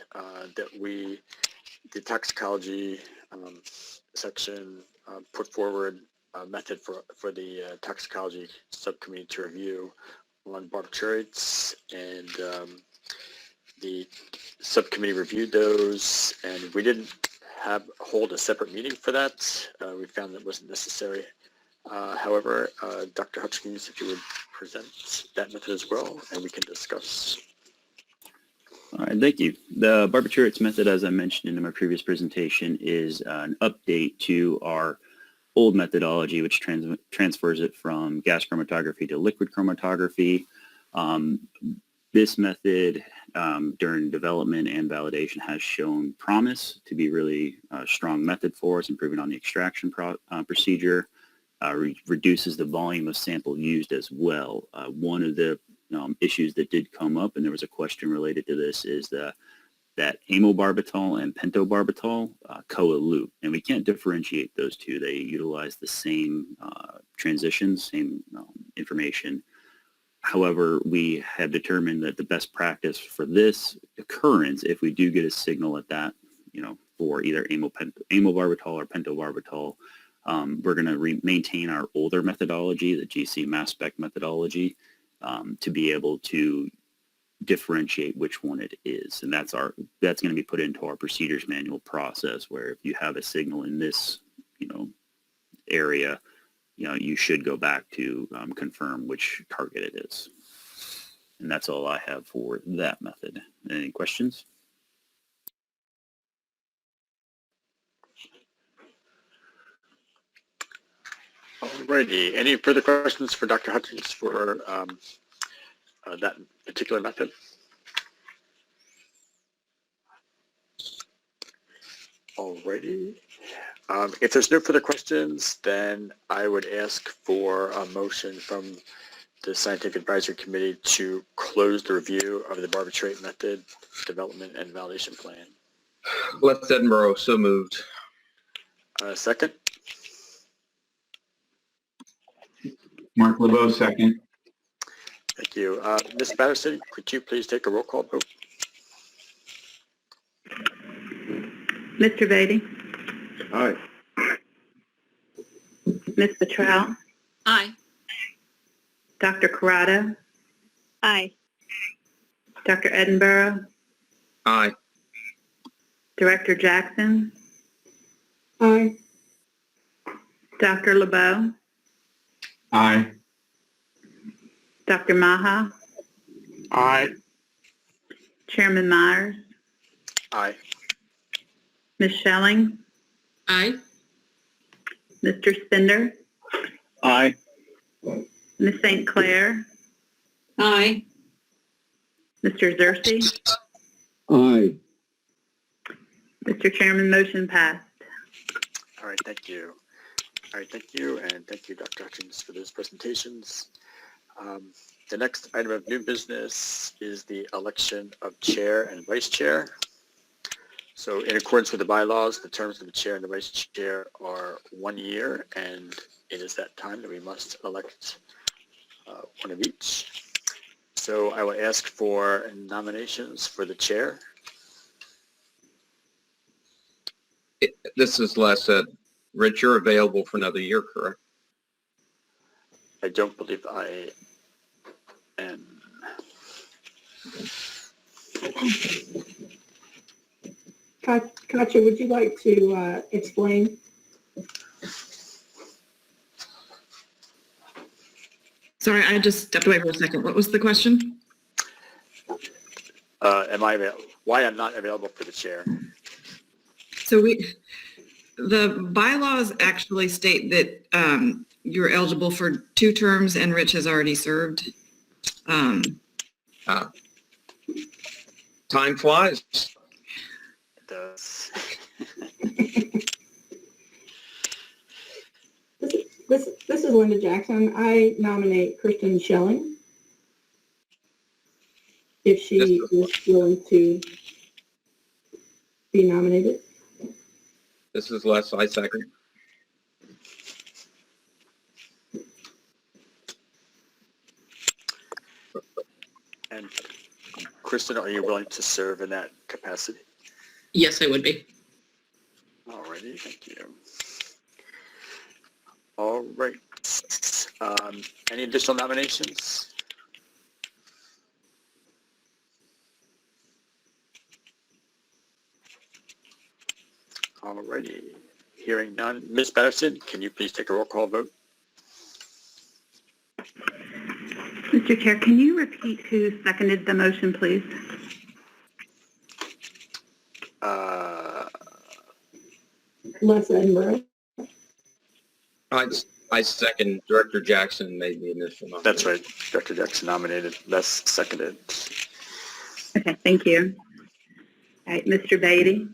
the toxicology section put forward a method for the toxicology subcommittee to review on barbiturates, and the subcommittee reviewed those, and we didn't hold a separate meeting for that. We found that wasn't necessary. However, Dr. Hutchings, if you would present that method as well, and we can discuss. All right, thank you. The barbiturates method, as I mentioned in my previous presentation, is an update to our old methodology, which transfers it from gas chromatography to liquid chromatography. This method during development and validation has shown promise to be really a strong method for us, improving on the extraction procedure, reduces the volume of sample used as well. One of the issues that did come up, and there was a question related to this, is that amobarbital and pentobarbital co-elute, and we can't differentiate those two. They utilize the same transitions, same information. However, we have determined that the best practice for this occurrence, if we do get a signal at that, for either amobarbital or pentobarbital, we're going to maintain our older methodology, the GC mass spec methodology, to be able to differentiate which one it is. And that's going to be put into our procedures manual process, where if you have a signal in this, area, you should go back to confirm which target it is. And that's all I have for that method. Any questions? Alrighty. Any further questions for Dr. Hutchins for that particular method? Alrighty. If there's no further questions, then I would ask for a motion from the Scientific Advisory Committee to close the review of the barbiturate method development and validation plan. West Edinburgh, so moved. Second? Mark LeBeau, second. Thank you. Ms. Patterson, could you please take a roll call vote? Mr. Beatty? Aye. Ms. Petrell? Aye. Dr. Corrado? Aye. Dr. Edinburgh? Aye. Director Jackson? Aye. Dr. LeBeau? Aye. Dr. Maha? Aye. Chairman Myers? Aye. Ms. Schelling? Aye. Mr. Spender? Aye. Ms. St. Clair? Aye. Mr. Xerxes? Aye. Mr. Chairman, motion passed. All right, thank you. All right, thank you, and thank you, Dr. Hutchins, for those presentations. The next item of new business is the election of chair and vice chair. So in accordance with the bylaws, the terms of the chair and the vice chair are 1 year, and it is that time that we must elect one of each. So I will ask for nominations for the chair. This is Les. Rich, you're available for another year, correct? I don't believe I am. Katja, would you like to explain? Sorry, I just stepped away for a second. What was the question? Why I'm not available for the chair? So the bylaws actually state that you're eligible for 2 terms, and Rich has already served. Time flies. It does. This is Linda Jackson. I nominate Kristen Schelling, if she is willing to be nominated. This is Les. I second. And Kristen, are you willing to serve in that capacity? Yes, I would be. Alrighty, thank you. All right. Any additional nominations? Alrighty. Hearing none. Ms. Patterson, can you please take a roll call vote? Mr. Chair, can you repeat who seconded the motion, please? Les Edinburgh. I second. Director Jackson made the initial nomination. That's right. Director Jackson nominated. Les seconded. Okay, thank you. All right, Mr. Beatty,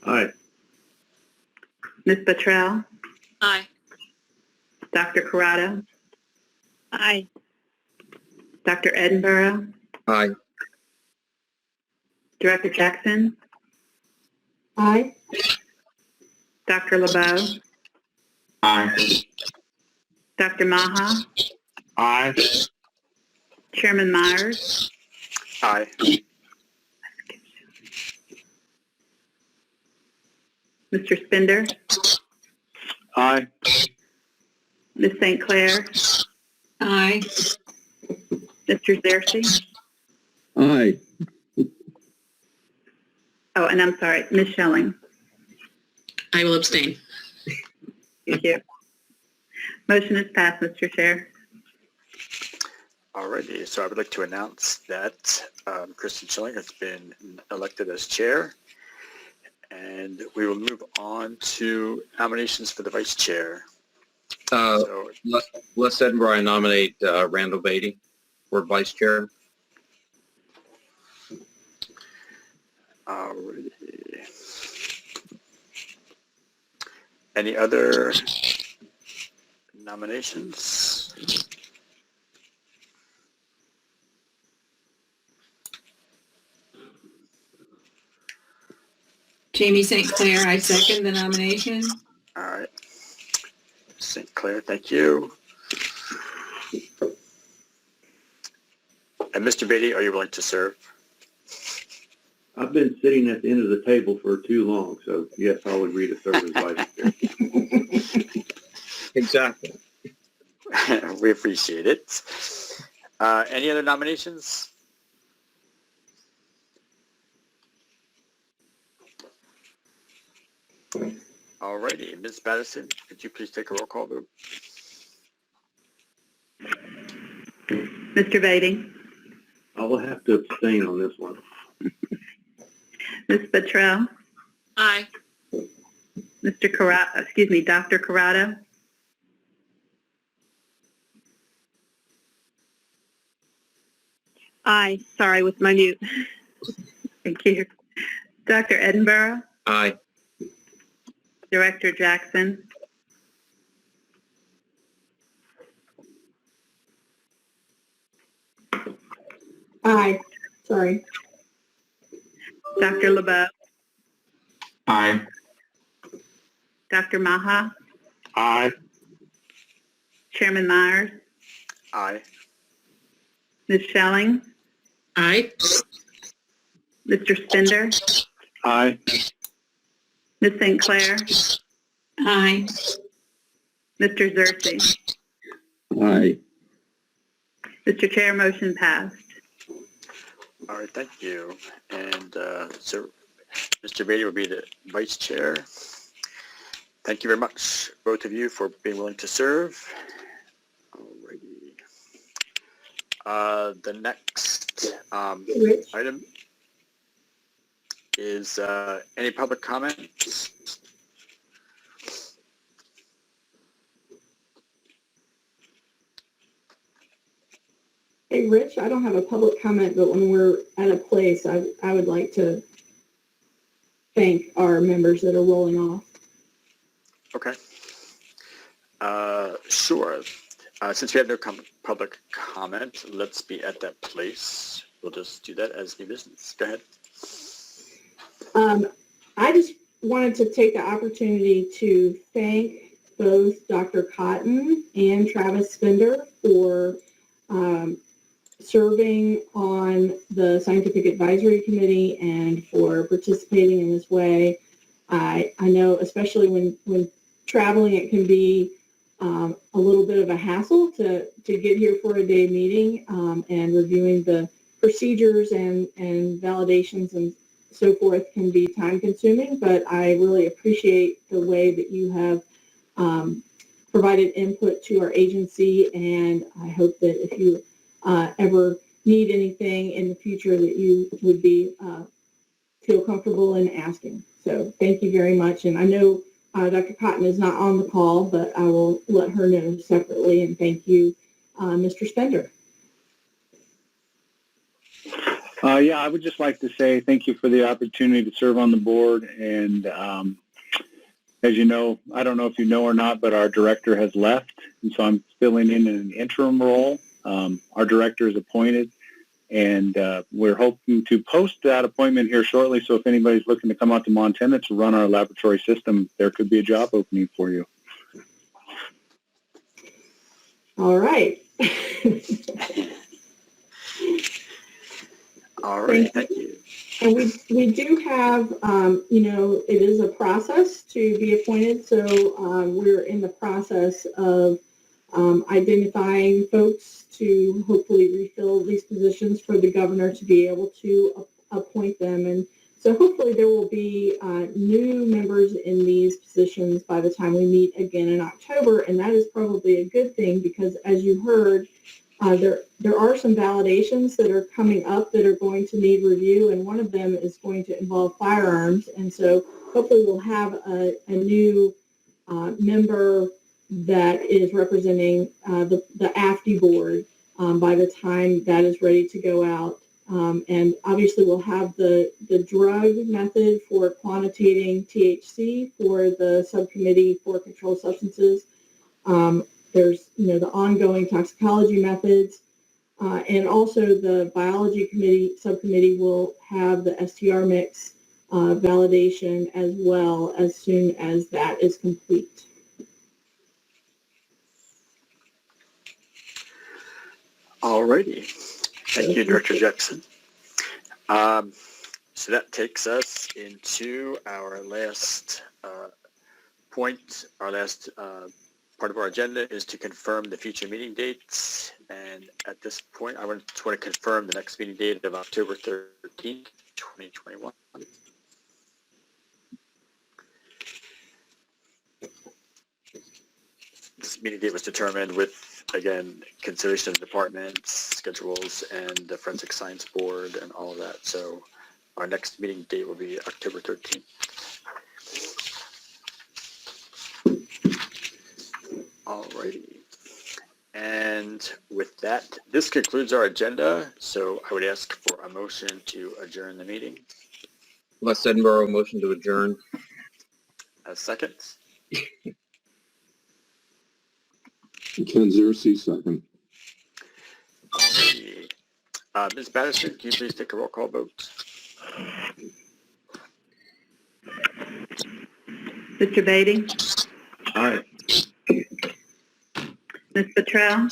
Aye. Ms. Buttrell, Aye. Dr. Corrado, Aye. Dr. Edinburgh, Aye. Director Jackson, Aye. Dr. LeBeau, Aye. Dr. Maha, Aye. Chairman Myers, Aye. Mr. Spender, Aye. Ms. St. Clair, Aye. Mr. Xerxes. Aye. Oh, and I'm sorry, Ms. Schelling. I will abstain. Thank you. Motion is passed, Mr. Chair. Alrighty, so I would like to announce that Kristen Schilling has been elected as chair. And we will move on to nominations for the vice chair. So, Les Edinburgh, I nominate Randall Beatty for vice chair. alrighty. Any other nominations? Jamie St. Clair, I second the nomination. All right. St. Clair, thank you. And Mr. Beatty, are you willing to serve? I've been sitting at the end of the table for too long, so yes, I'll agree to serve as vice chair. Exactly. We appreciate it. Any other nominations? Alrighty, Ms. Patterson, could you please take a roll call vote? Mr. Beatty, I will have to abstain on this one. Ms. Buttrell, Aye. Mr. Corrado, excuse me, Dr. Corrado, Aye. Sorry, with my mute. thank you. Dr. Edinburgh, Aye. Director Jackson, Aye. Sorry. Dr. LeBeau, Aye. Dr. Maha, Aye. Chairman Myers, Aye. Ms. Schelling, Aye. Mr. Spender, Aye. Ms. St. Clair, Aye. Mr. Xerxes. Aye. Mr. Chair, motion passed. All right, thank you. And so Mr. Beatty will be the vice chair. Thank you very much, both of you, for being willing to serve. Alrighty. The next item is any public comments? Hey, Rich, I don't have a public comment, but when we're at a place, I would like to thank our members that are rolling off. Okay. Sure. Since we have no public comment, let's be at that place. We'll just do that as new business. Go ahead. I just wanted to take the opportunity to thank both Dr. Cotton and Travis Spender for serving on the Scientific Advisory Committee and for participating in this way. I know, especially when traveling, it can be a little bit of a hassle to get here for a day meeting and reviewing the procedures and validations and so forth can be time consuming, but I really appreciate the way that you have provided input to our agency, and I hope that if you ever need anything in the future that you would be feel comfortable in asking. So thank you very much. And I know Dr. Cotton is not on the call, but I will let her know separately. And thank you, Mr. Spender. Yeah, I would just like to say thank you for the opportunity to serve on the board. And as you know, I don't know if you know or not, but our director has left. And so I'm filling in an interim role. Our director is appointed. And we're hoping to post that appointment here shortly. So if anybody's looking to come out to Montana to run our laboratory system, there could be a job opening for you. All right. All right, thank you. And we do have, it is a process to be appointed. So we're in the process of identifying folks to hopefully refill these positions for the governor to be able to appoint them. And so hopefully there will be new members in these positions by the time we meet again in October. And that is probably a good thing because as you heard, there are some validations that are coming up that are going to need review. And one of them is going to involve firearms. And so hopefully we'll have a new member that is representing the AFTI board by the time that is ready to go out. And obviously we'll have the drug method for quantitating THC for the subcommittee for controlled substances. There's, the ongoing toxicology methods. And also the biology subcommittee will have the STR mix validation as well as soon as that is complete. All righty. Thank you, Director Jackson. So that takes us into our last point. Our last part of our agenda is to confirm the future meeting dates. And at this point, I just want to confirm the next meeting date of October 13th, 2021. This meeting date was determined with, again, consideration of departments, schedules, and the Forensic Science Board and all of that. So our next meeting date will be October 13th. Alrighty. And with that, this concludes our agenda. So I would ask for a motion to adjourn the meeting. Les Edinburgh, motion to adjourn. A second. Ken Xerxes, second. Ms. Patterson, can you please take a roll call vote? Mr. Beatty? Aye. Ms. Pettrell?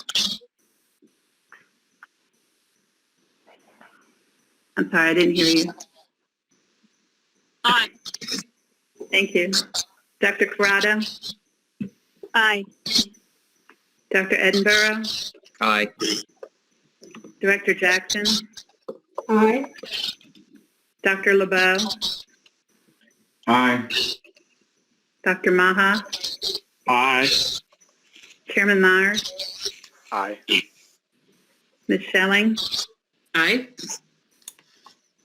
I'm sorry, I didn't hear you. Aye. Thank you. Dr. Corrado? Aye. Dr. Edinburgh? Aye. Director Jackson? Aye. Dr. LeBeau? Aye. Dr. Maha? Aye. Chairman Myers? Aye. Ms. Schelling? Aye.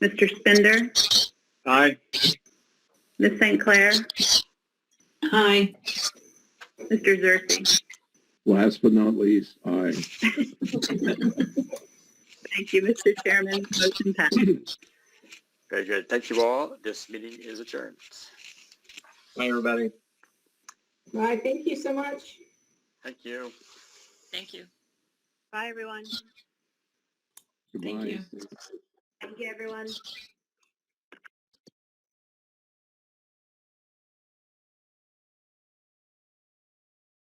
Mr. Spender? Aye. Ms. St. Clair? Aye. Mr. Xerxes? Last but not least, aye. Thank you, Mr. Chairman. Motion passed. Very good. Thank you all. This meeting is adjourned. Bye, everybody. All right, thank you so much. Thank you. Thank you. Bye, everyone. Goodbye. Thank you. Thank you, everyone.